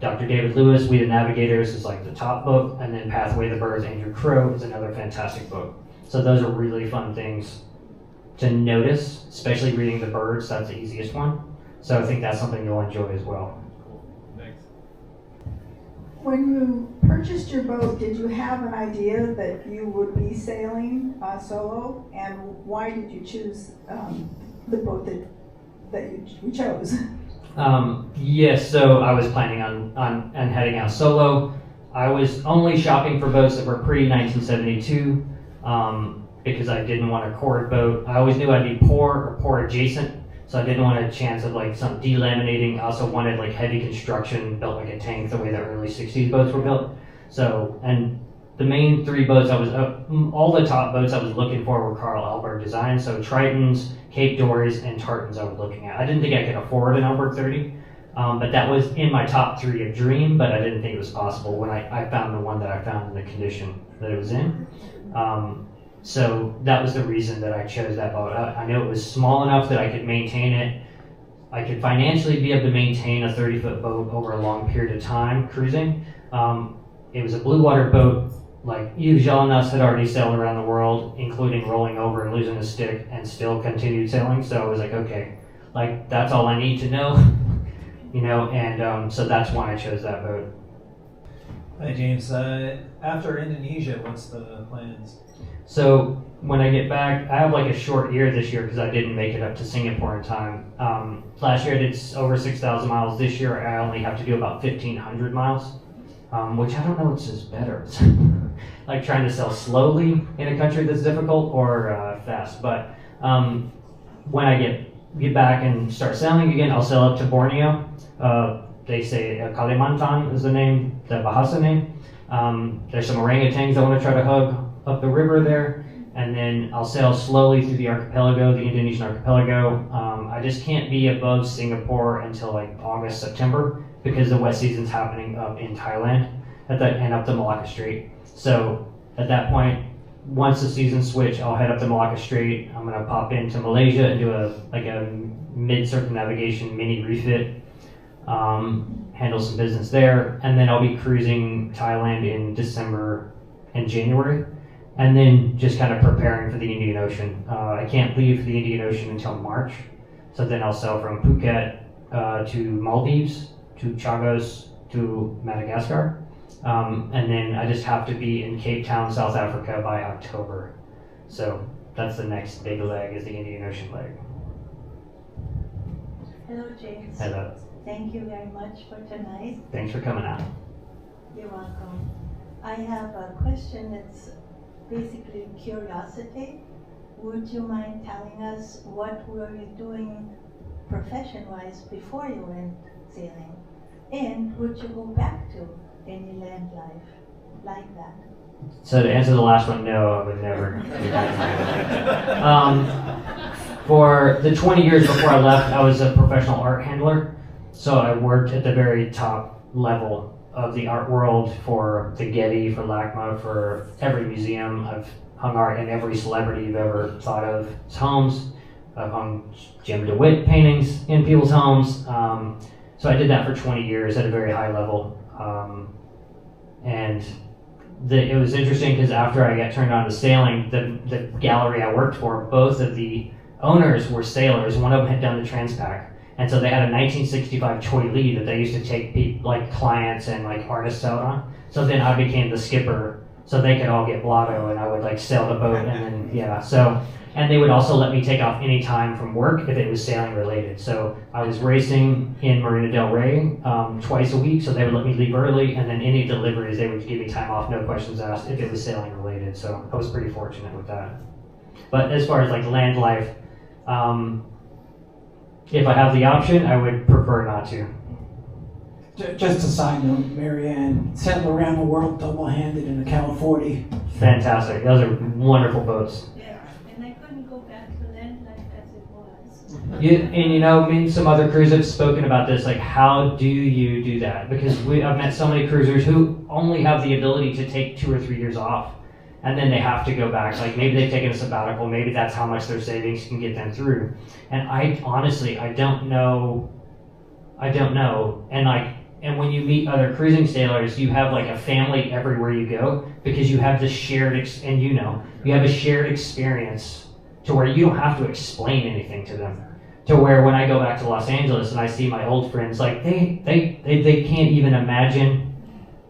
Dr. David Lewis, We the Navigators, is like the top book, and then Pathway of the Birds, Andrew Crow, is another fantastic book. So those are really fun things to notice, especially reading the birds. That's the easiest one. So I think that's something you'll enjoy as well. Cool. Thanks. When you purchased your boat, did you have an idea that you would be sailing solo? And why did you choose the boat that you chose? Yes, so I was planning on heading out solo. I was only shopping for boats that were pre-1972 because I didn't want a cord boat. I always knew I'd be poor or poor adjacent, So I didn't want a chance of like some delaminating. I also wanted like heavy construction, built like a tank, the way the early 60s boats were built. So, and the main three boats all the top boats I was looking for were Carl Alberg designs. So Tritons, Cape Dories, and Tartans I was looking at. I didn't think I could afford an Alberg 30, but that was in my top three of dream, but I didn't think it was possible when I found the one that I found in the condition that it was in. So that was the reason that I chose that boat. I know it was small enough that I could maintain it. I could financially be able to maintain a 30-foot boat over a long period of time cruising. It was a blue water boat. Like Yves Jean-Nas had already sailed around the world, including rolling over and losing a stick, and still continued sailing. So I was like, okay, like that's all I need to know, and so that's why I chose that boat. Hi James, after Indonesia, what's the plans? So when I get back, I have like a short year this year because I didn't make it up to Singapore in time. Last year I did over 6,000 miles. This year I only have to do about 1,500 miles, which I don't know which is better. Like trying to sail slowly in a country that's difficult or fast. But when I get back and start sailing again, I'll sail up to Borneo. They say Kalimantan is the name, the Bahasa name. There's some orangutans I want to try to hug up the river there, and then I'll sail slowly through the archipelago, the Indonesian archipelago. I just can't be above Singapore until like August, September, because the wet season's happening up in Thailand and up the Malacca Strait. So at that point, once the seasons switch, I'll head up the Malacca Strait. I'm gonna pop into Malaysia and do a mid-circumnavigation mini refit, handle some business there, and then I'll be cruising Thailand in December and January. And then just kind of preparing for the Indian Ocean. I can't leave the Indian Ocean until March. So then I'll sail from Phuket to Maldives, to Chagos, to Madagascar. And then I just have to be in Cape Town, South Africa by October. So that's the next big leg, is the Indian Ocean leg. Hello, James. Hello. Thank you very much for tonight. Thanks for coming out. You're welcome. I have a question that's basically curiosity. Would you mind telling us what were you doing profession-wise before you went sailing? And would you go back to any land life like that? So to answer the last one, no, I would never. For the 20 years before I left, I was a professional art handler. So I worked at the very top level of the art world for the Getty, for LACMA, for every museum. I've hung art in every celebrity you've ever thought of homes. I've hung Jim DeWitt paintings in people's homes. So I did that for 20 years at a very high level. And it was interesting because after I got turned on to sailing, the gallery I worked for, both of the owners were sailors. One of them had done the Transpac. And so they had a 1965 Choi Lee that they used to take like clients and like artists out on. So then I became the skipper, so they could all get blotto, and I would like sail the boat, and then and they would also let me take off any time from work if it was sailing related. So I was racing in Marina del Rey twice a week, so they would let me leave early, and then any deliveries they would give me time off, no questions asked, if it was sailing related. So I was pretty fortunate with that. But as far as like land life, if I have the option, I would prefer not to. Just a side note, Marianne sailed around the world double-handed in a Cal 40. Fantastic. Those are wonderful boats. Yeah, and I couldn't go back to land life as it was. Me and some other crews have spoken about this, like how do you do that? Because I've met so many cruisers who only have the ability to take 2 or 3 years off, and then they have to go back. Like maybe they've taken a sabbatical, maybe that's how much their savings can get them through. And I honestly, I don't know. And when you meet other cruising sailors, you have like a family everywhere you go, because you have this shared, you have a shared experience to where you don't have to explain anything to them. To where when I go back to Los Angeles and I see my old friends, like they can't even imagine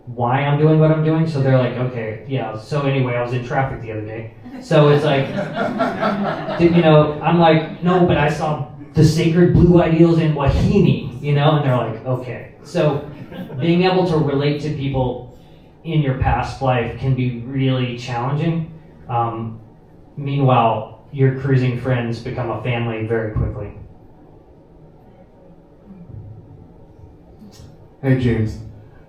why I'm doing what I'm doing, so they're like, okay, yeah, so anyway, I was in traffic the other day. So it's like, I'm like, no, but I saw the sacred blue ideals in Wahine, and they're like, okay. So being able to relate to people in your past life can be really challenging. Meanwhile, your cruising friends become a family very quickly. Hey James,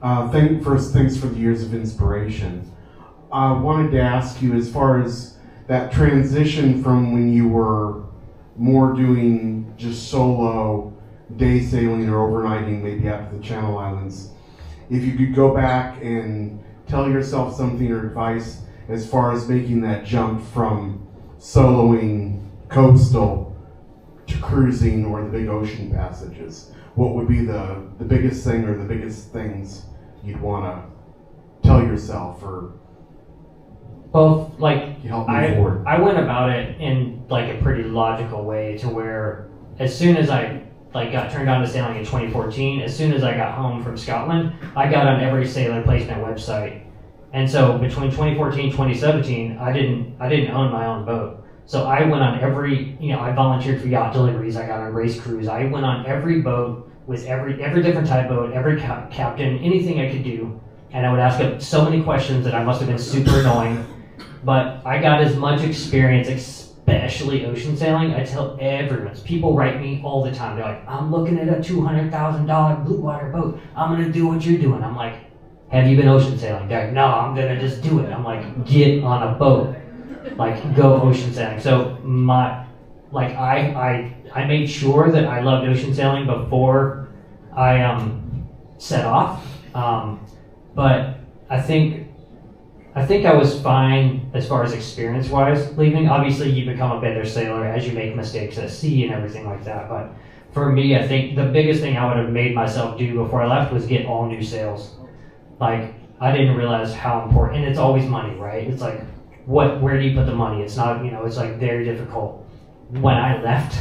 first thanks for the years of inspiration. I wanted to ask you, as far as that transition from when you were more doing just solo day sailing or overnighting, maybe out to the Channel Islands, if you could go back and tell yourself something or advice as far as making that jump from soloing coastal to cruising or the big ocean passages, what would be the biggest thing or the biggest things you'd want to tell yourself or Both, like, help move forward? I went about it in like a pretty logical way to where as soon as I got turned on to sailing in 2014, as soon as I got home from Scotland, I got on every sailor placement website. And so between 2014 and 2017, I didn't own my own boat. So I went on every, I volunteered for yacht deliveries, I got on race crews, I went on every boat with every different type boat, every captain, anything I could do. And I would ask them so many questions that I must have been super annoying. But I got as much experience, especially ocean sailing. I tell everyone, people write me all the time. They're like, I'm looking at a $200,000 blue water boat. I'm going to do what you're doing. I'm like, have you been ocean sailing? They're like, no, I'm going to just do it. I'm like, get on a boat. Like, go ocean sailing. So I made sure that I loved ocean sailing before I set off. But I think I was fine as far as experience-wise leaving. Obviously, you become a better sailor as you make mistakes at sea and everything like that. But for me, I think the biggest thing I would have made myself do before I left was get all new sails. Like, I didn't realize how important, and it's always money, right? It's like, where do you put the money? It's not, it's like very difficult. When I left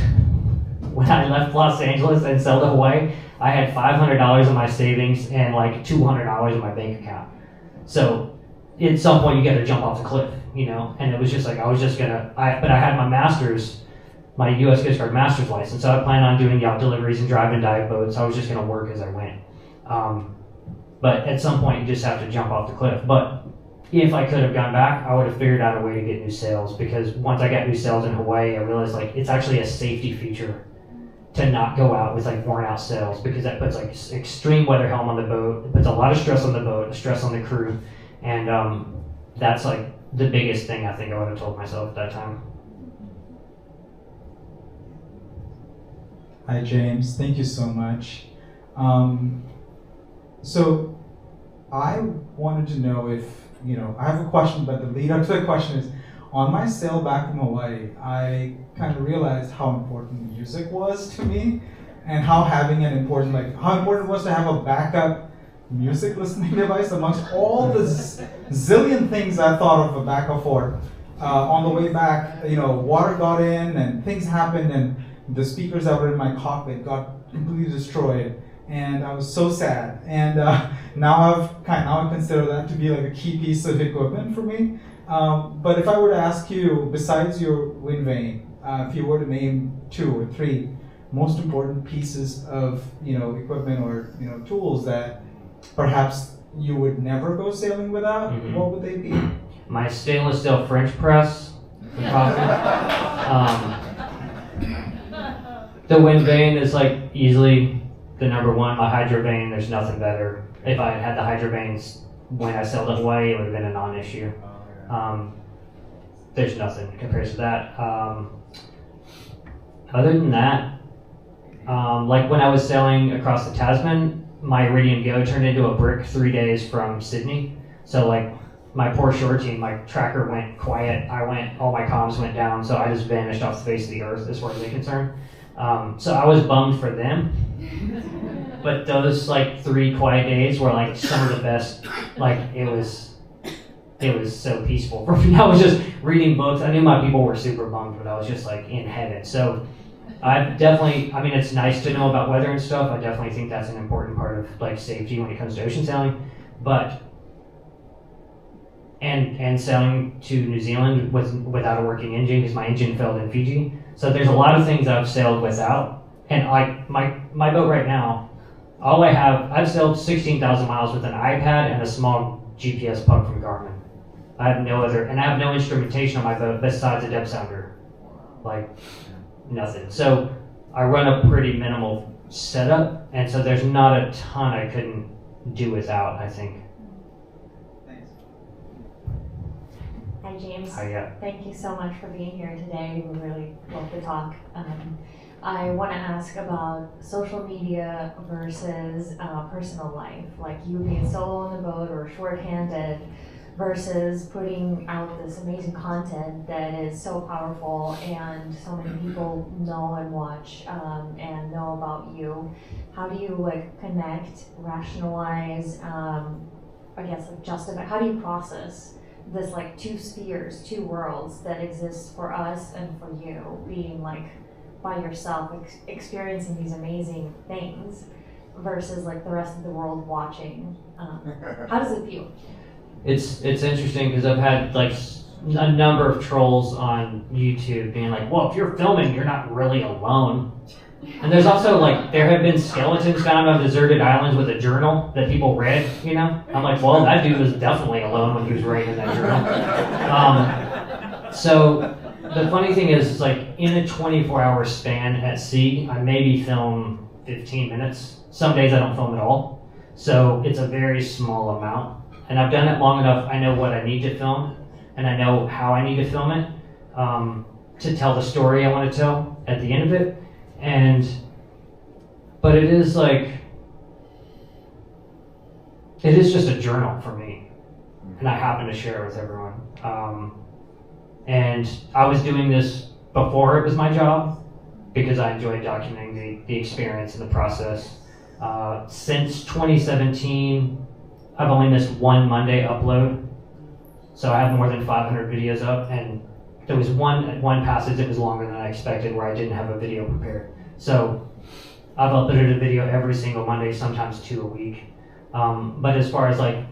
Los Angeles and sailed to Hawaii, I had $500 in my savings and like $200 in my bank account. So at some point you got to jump off the cliff, and it was just like, but I had my master's, my U.S. Coast Guard master's license, so I planned on doing yacht deliveries and drive and dive boats. I was just going to work as I went. But at some point you just have to jump off the cliff. But if I could have gone back, I would have figured out a way to get new sails, because once I got new sails in Hawaii, I realized like it's actually a safety feature to not go out with like worn out sails, because that puts like extreme weather helm on the boat. It puts a lot of stress on the boat, stress on the crew, and that's like the biggest thing I think I would have told myself at that time. Hi James, thank you so much. So I wanted to know if, I have a question, but the lead up to the question is, on my sail back from Hawaii, I kind of realized how important music was to me, and how how important it was to have a backup music listening device amongst all the zillion things I thought of a backup for. On the way back, water got in and things happened, and the speakers that were in my cockpit got completely destroyed, and I was so sad. And now I consider that to be like a key piece of equipment for me. But if I were to ask you, besides your wind vane, if you were to name 2 or 3 most important pieces of equipment or tools that perhaps you would never go sailing without, what would they be? My stainless steel French press for coffee. The wind vane is like easily the number one. My hydro vane, there's nothing better. If I had the hydro vanes when I sailed to Hawaii, it would have been a non-issue. There's nothing compared to that. Other than that, like when I was sailing across the Tasman, my Iridium Go turned into a brick 3 days from Sydney. So like my poor shore team, my tracker went quiet. All my comms went down, so I just vanished off the face of the earth as far as they're concerned. So I was bummed for them. But those like 3 quiet days were like some of the best. Like it was so peaceful for me. I was just reading books. I knew my people were super bummed, but I was just like in heaven. So it's nice to know about weather and stuff. I definitely think that's an important part of like safety when it comes to ocean sailing. But and sailing to New Zealand without a working engine, because my engine failed in Fiji. So there's a lot of things I've sailed without. And like my boat right now, I've sailed 16,000 miles with an iPad and a small GPS plug from Garmin. I have no instrumentation on my boat besides a depth sounder. Like nothing. So I run a pretty minimal setup, and so there's not a ton I couldn't do without, I think. Thanks. Hi, James. Hi, yeah. Thank you so much for being here today. We really love the talk. I want to ask about social media versus personal life, like you being solo on the boat or short-handed versus putting out this amazing content that is so powerful and so many people know and watch and know about you. How do you like connect, rationalize, I guess like justify, how do you process this like two spheres, two worlds that exist for us and for you, being like by yourself, experiencing these amazing things versus like the rest of the world watching? How does it feel? It's interesting because I've had like a number of trolls on YouTube being like, well, if you're filming, you're not really alone. And there's also like, there have been skeletons found on deserted islands with a journal that people read, you know? I'm like, well, that dude was definitely alone when he was writing that journal. So the funny thing is like in a 24-hour span at sea, I maybe film 15 minutes. Some days I don't film at all. So it's a very small amount. And I've done it long enough, I know what I need to film, and I know how I need to film it to tell the story I want to tell at the end of it. But it is like, it is just a journal for me, and I happen to share it with everyone. And I was doing this before it was my job because I enjoy documenting the experience and the process. Since 2017, I've only missed one Monday upload, so I have more than 500 videos up, and there was one passage that was longer than I expected where I didn't have a video prepared. So I've uploaded a video every single Monday, sometimes 2 a week. But as far as like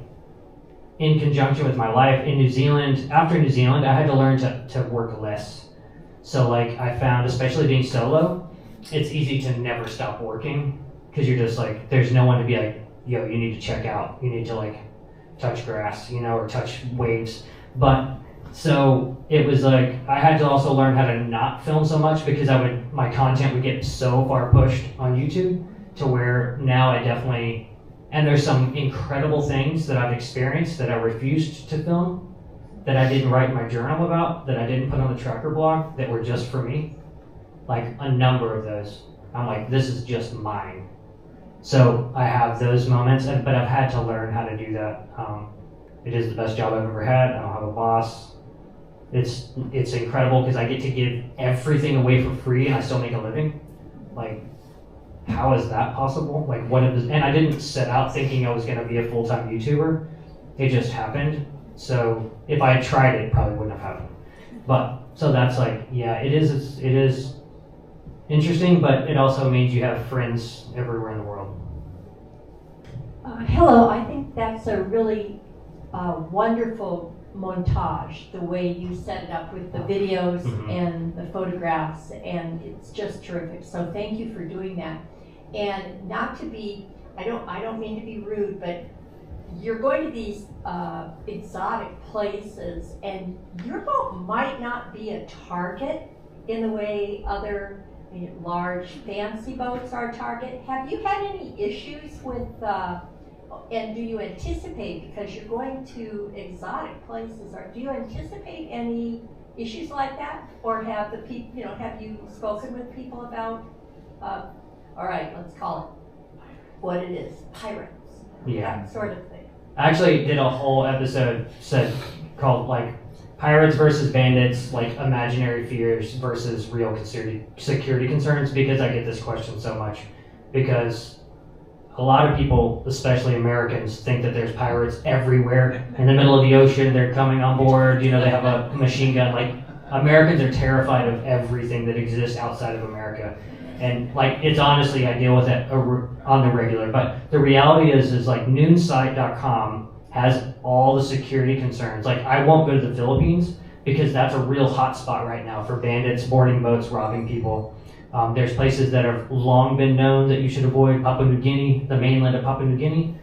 in conjunction with my life in New Zealand, after New Zealand, I had to learn to work less. So like I found, especially being solo, it's easy to never stop working because you're just like, there's no one to be like, yo, you need to check out. You need to like touch grass, you know, or touch waves. But so it was like, I had to also learn how to not film so much because my content would get so far pushed on YouTube to where now I definitely, and there's some incredible things that I've experienced that I refused to film, that I didn't write my journal about, that I didn't put on the tracker blog, that were just for me. Like a number of those. I'm like, this is just mine. So I have those moments, but I've had to learn how to do that. It is the best job I've ever had. I don't have a boss. It's incredible because I get to give everything away for free and I still make a living. Like, how is that possible? Like, and I didn't set out thinking I was going to be a full-time YouTuber. It just happened. So if I had tried it probably wouldn't have happened. But so that's like, yeah, it is interesting, but it also means you have friends everywhere in the world. Hello, I think that's a really wonderful montage, the way you set it up with the videos and the photographs, and it's just terrific. So thank you for doing that. And not to be, I don't mean to be rude, but you're going to these exotic places, and your boat might not be a target in the way other large fancy boats are target. Have you had any issues with, and do you anticipate, because you're going to exotic places, do you anticipate any issues like that? Or have the people, have you spoken with people about, all right, let's call it what it is, pirates, that sort of thing? I actually did a whole episode called like pirates versus bandits, like imaginary fears versus real security concerns, because I get this question so much. Because a lot of people, especially Americans, think that there's pirates everywhere. In the middle of the ocean, they're coming on board, they have a machine gun. Like, Americans are terrified of everything that exists outside of America. And like, it's honestly, I deal with it on the regular. But the reality is like noonsite.com has all the security concerns. Like, I won't go to the Philippines because that's a real hot spot right now for bandits, boarding boats, robbing people. There's places that have long been known that you should avoid. Papua New Guinea, the mainland of Papua New Guinea.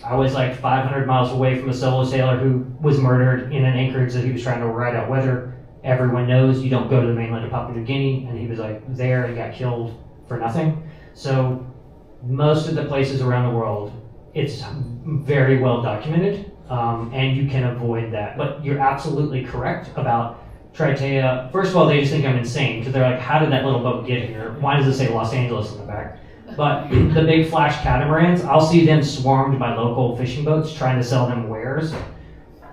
I was like 500 miles away from a solo sailor who was murdered in an anchorage that he was trying to ride out weather. Everyone knows you don't go to the mainland of Papua New Guinea, and he was like there and got killed for nothing. So most of the places around the world, it's very well documented, and you can avoid that. But you're absolutely correct about Tritea. First of all, they just think I'm insane because they're like, how did that little boat get here? Why does it say Los Angeles on the back? But the big flash catamarans, I'll see them swarmed by local fishing boats trying to sell them wares,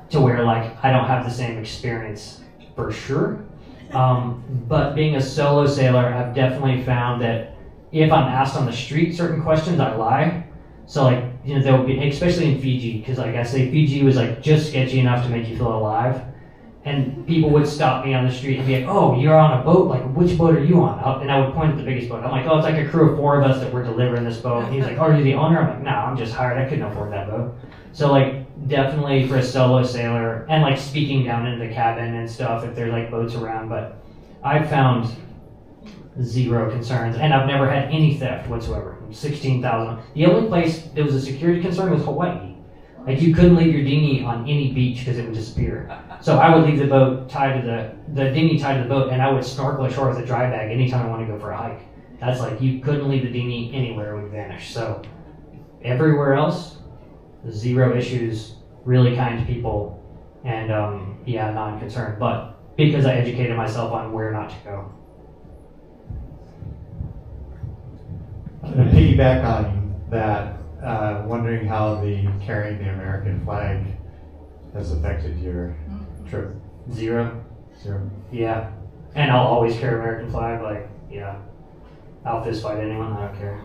to where like I don't have the same experience for sure. But being a solo sailor, I've definitely found that if I'm asked on the street certain questions, I lie. So like, you know, there will be, especially in Fiji, because like I say, Fiji was like just sketchy enough to make you feel alive. And people would stop me on the street and be like, oh, you're on a boat? Like, which boat are you on? And I would point at the biggest boat. I'm like, oh, it's like a crew of 4 of us that we're delivering this boat. And he's like, oh, are you the owner? I'm like, no, I'm just hired. I couldn't afford that boat. So like, definitely for a solo sailor, and like speaking down into the cabin and stuff if there's like boats around. But I've found 0 concerns, and I've never had any theft whatsoever. 16,000. The only place there was a security concern was Hawaii. Like you couldn't leave your dinghy on any beach because it would disappear. So I would leave the boat tied to the dinghy tied to the boat, and I would snorkel ashore with a dry bag anytime I wanted to go for a hike. That's like, you couldn't leave the dinghy anywhere, it would vanish. So everywhere else, 0 issues, really kind people, and yeah, non-concerned. But because I educated myself on where not to go. To piggyback on that, wondering how carrying the American flag has affected your trip. 0. 0. Yeah, and I'll always carry American flag. Like, yeah, I'll fist fight anyone. I don't care.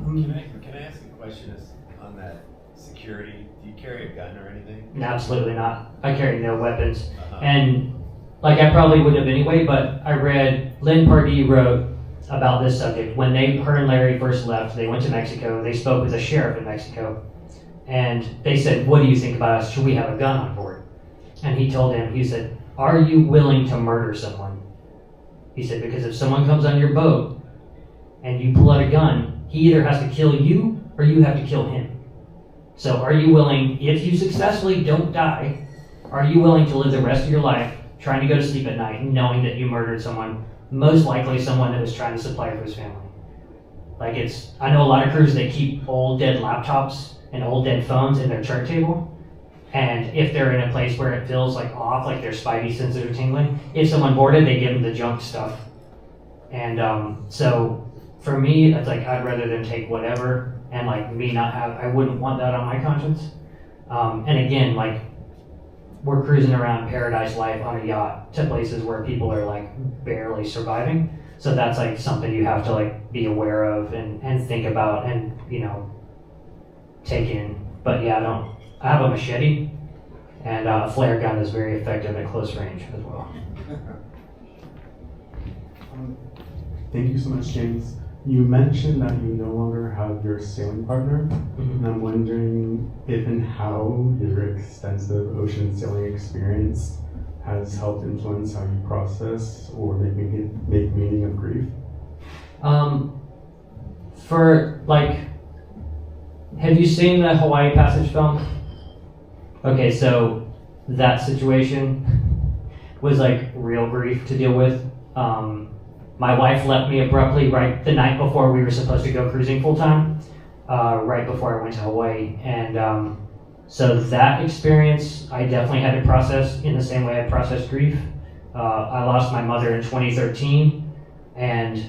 Can I ask a question on that security? Do you carry a gun or anything? Absolutely not. I carry no weapons, and like I probably would have anyway. But I read Lynn Pardee wrote about this subject. When her and Larry first left, they went to Mexico. They spoke with the sheriff in Mexico, and they said, "What do you think about us? Should we have a gun on board?" And he told him, he said, "Are you willing to murder someone?" He said, because if someone comes on your boat and you pull out a gun, he either has to kill you or you have to kill him. So are you willing, if you successfully don't die, are you willing to live the rest of your life trying to go to sleep at night knowing that you murdered someone, most likely someone that was trying to supply for his family? Like I know a lot of crews, they keep old dead laptops and old dead phones in their chart table. And if they're in a place where it feels like off, like their spidey senses are tingling, if someone boarded, they give them the junk stuff. And so for me, it's like I'd rather them take whatever and like me not have, I wouldn't want that on my conscience. And again, like we're cruising around paradise life on a yacht to places where people are like barely surviving. So that's like something you have to like be aware of and think about and, you know, take in. But yeah, I have a machete, and a flare gun is very effective at close range as well. Thank you so much, James. You mentioned that you no longer have your sailing partner, and I'm wondering if and how your extensive ocean sailing experience has helped influence how you process or make meaning of grief. For like, have you seen the Hawaii Passage film? Okay, so that situation was like real grief to deal with. My wife left me abruptly right the night before we were supposed to go cruising full time, right before I went to Hawaii. And so that experience, I definitely had to process in the same way I processed grief. I lost my mother in 2013, and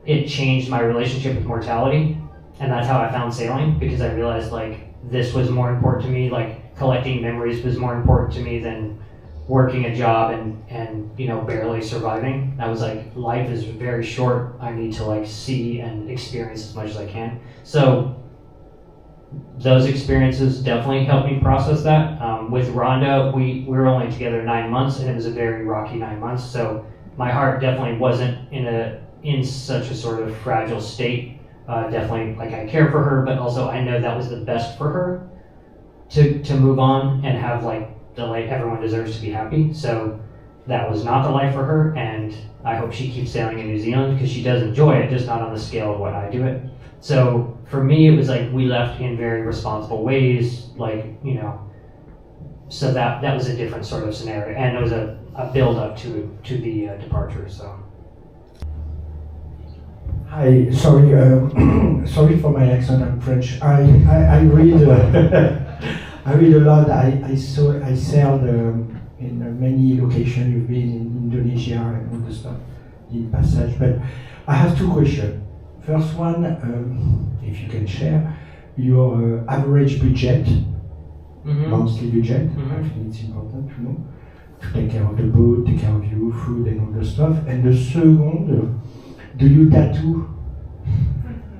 it changed my relationship with mortality. And that's how I found sailing, because I realized like this was more important to me, like collecting memories was more important to me than working a job and you know, barely surviving. I was like, life is very short. I need to like see and experience as much as I can. So those experiences definitely helped me process that. With Rhonda, we were only together 9 months, and it was a very rocky 9 months. So my heart definitely wasn't in such a sort of fragile state. Definitely, like I care for her, but also I know that was the best for her to move on and have like the life everyone deserves to be happy. So that was not the life for her, and I hope she keeps sailing in New Zealand because she does enjoy it, just not on the scale of what I do it. So for me, it was like we left in very responsible ways, like, you know, so that was a different sort of scenario, and it was a build up to the departure. So Hi, sorry, sorry for my accent. I'm French. I read I read a lot. I sailed in many locations. You've been in Indonesia and all the stuff, in passage. But I have two questions. First one, if you can share your average budget, monthly budget. I think it's important to know, to take care of the boat, take care of you, food, and all the stuff. And the second, do you tattoo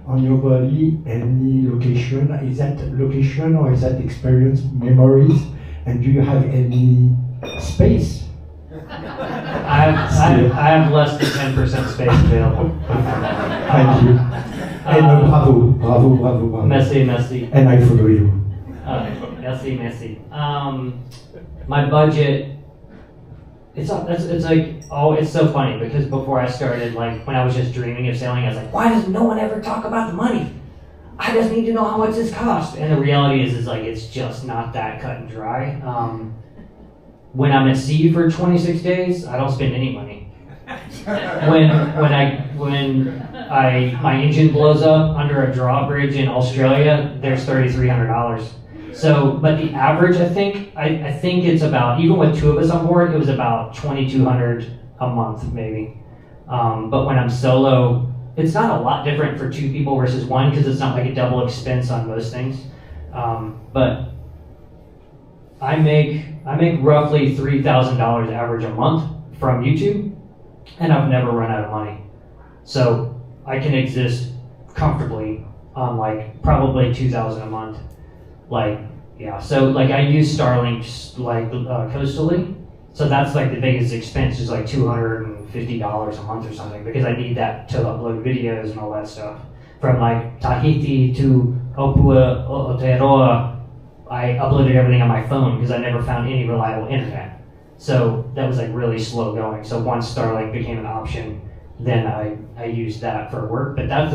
on your body any location? Is that location or is that experience, memories? And do you have any space? I have less than 10% space available. Thank you. And bravo. Merci. And I follow you. Merci. My budget. It's so funny because before I started, like when I was just dreaming of sailing, I was like, why does no one ever talk about the money? I just need to know how much this costs. And the reality is like it's just not that cut and dry. When I'm at sea for 26 days, I don't spend any money. When my engine blows up under a drawbridge in Australia, there's $3,300. So, but the average, I think it's about, even with two of us on board, it was about $2,200 a month, maybe. But when I'm solo, it's not a lot different for two people versus one because it's not like a double expense on most things. But I make roughly $3,000 average a month from YouTube, and I've never run out of money. So I can exist comfortably on like probably $2,000 a month. So I use Starlink coastally, so that's like the biggest expense is like $250 a month or something because I need that to upload videos and all that stuff. From like Tahiti to Aotearoa, I uploaded everything on my phone because I never found any reliable internet. So that was like really slow going. So once Starlink became an option, then I used that for work. But that's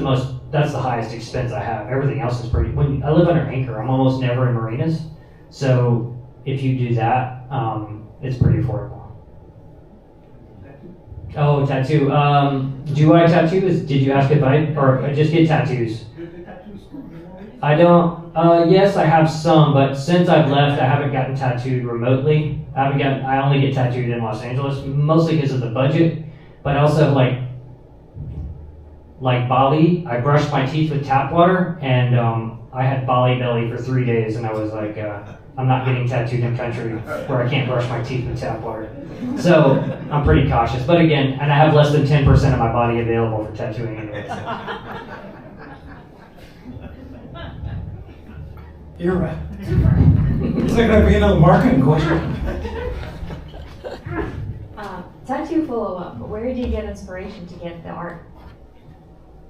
the highest expense I have. Everything else is pretty. When I live under anchor, I'm almost never in marinas. So if you do that, it's pretty affordable. Oh, tattoo. Do I tattoo? Did you ask if I just get tattoos? I don't. Yes, I have some, but since I've left, I haven't gotten tattooed remotely. I only get tattooed in Los Angeles, mostly because of the budget, but also like Bali. I brushed my teeth with tap water, and I had Bali belly for 3 days, and I was like, I'm not getting tattooed in a country where I can't brush my teeth with tap water. So I'm pretty cautious. But again, and I have less than 10% of my body available for tattooing anyway. So. You're right. It's like that being a marketing question. Tattoo follow-up. Where did you get inspiration to get the art?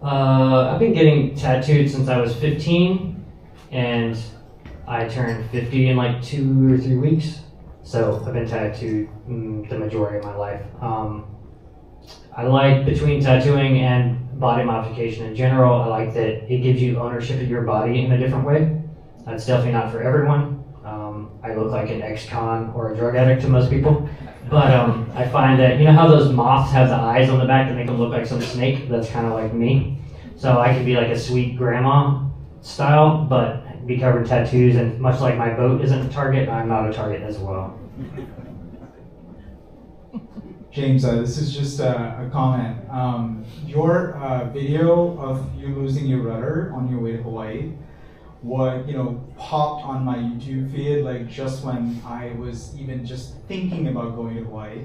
I've been getting tattooed since I was 15, and I turned 50 in like 2 or 3 weeks. So I've been tattooed the majority of my life. I like, between tattooing and body modification in general, I like that it gives you ownership of your body in a different way. That's definitely not for everyone. I look like an ex-con or a drug addict to most people. But I find that, you know how those moths have the eyes on the back that make them look like some snake? That's kind of like me. So I can be like a sweet grandma style, but be covered in tattoos. And much like my boat isn't a target, I'm not a target as well. James, this is just a comment. Your video of you losing your rudder on your way to Hawaii, what popped on my YouTube feed like just when I was even just thinking about going to Hawaii.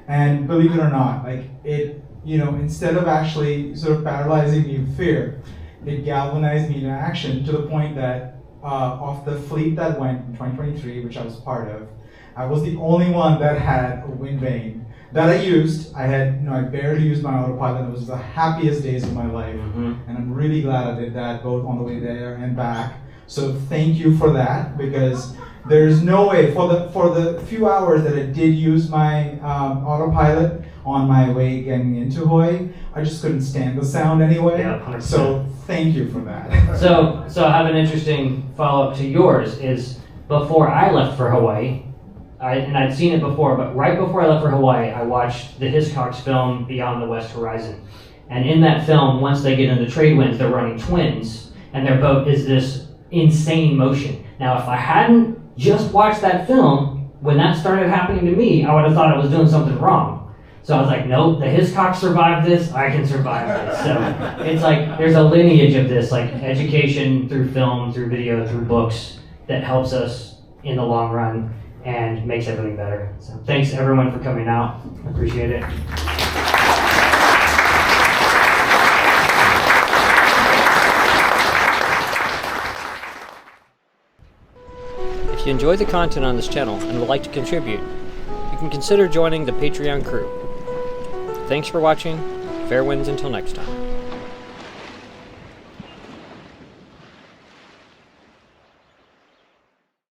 And believe it or not, like it, instead of actually sort of paralyzing me with fear, it galvanized me into action to the point that of the fleet that went in 2023, which I was part of, I was the only one that had a wind vane that I used. I had, I barely used my autopilot. It was the happiest days of my life. And I'm really glad I did that both on the way there and back. So thank you for that, because there's no way, for the few hours that I did use my autopilot on my way getting into Hawaii, I just couldn't stand the sound anyway. Yeah, so thank you for that. So I have an interesting follow-up to yours, is before I left for Hawaii, and I'd seen it before, but right before I left for Hawaii, I watched the Hiscox film Beyond the West Horizon. And in that film, once they get into trade winds, they're running twins, and their boat is this insane motion. Now, if I hadn't just watched that film, when that started happening to me, I would have thought I was doing something wrong. So I was like, nope, the Hiscock survived this, I can survive this. So it's like, there's a lineage of this, like education through film, through video, through books, that helps us in the long run and makes everything better. So thanks everyone for coming out, I appreciate it. If you enjoy the content on this channel and would like to contribute, you can consider joining the Patreon crew. Thanks for watching. Fair winds until next time.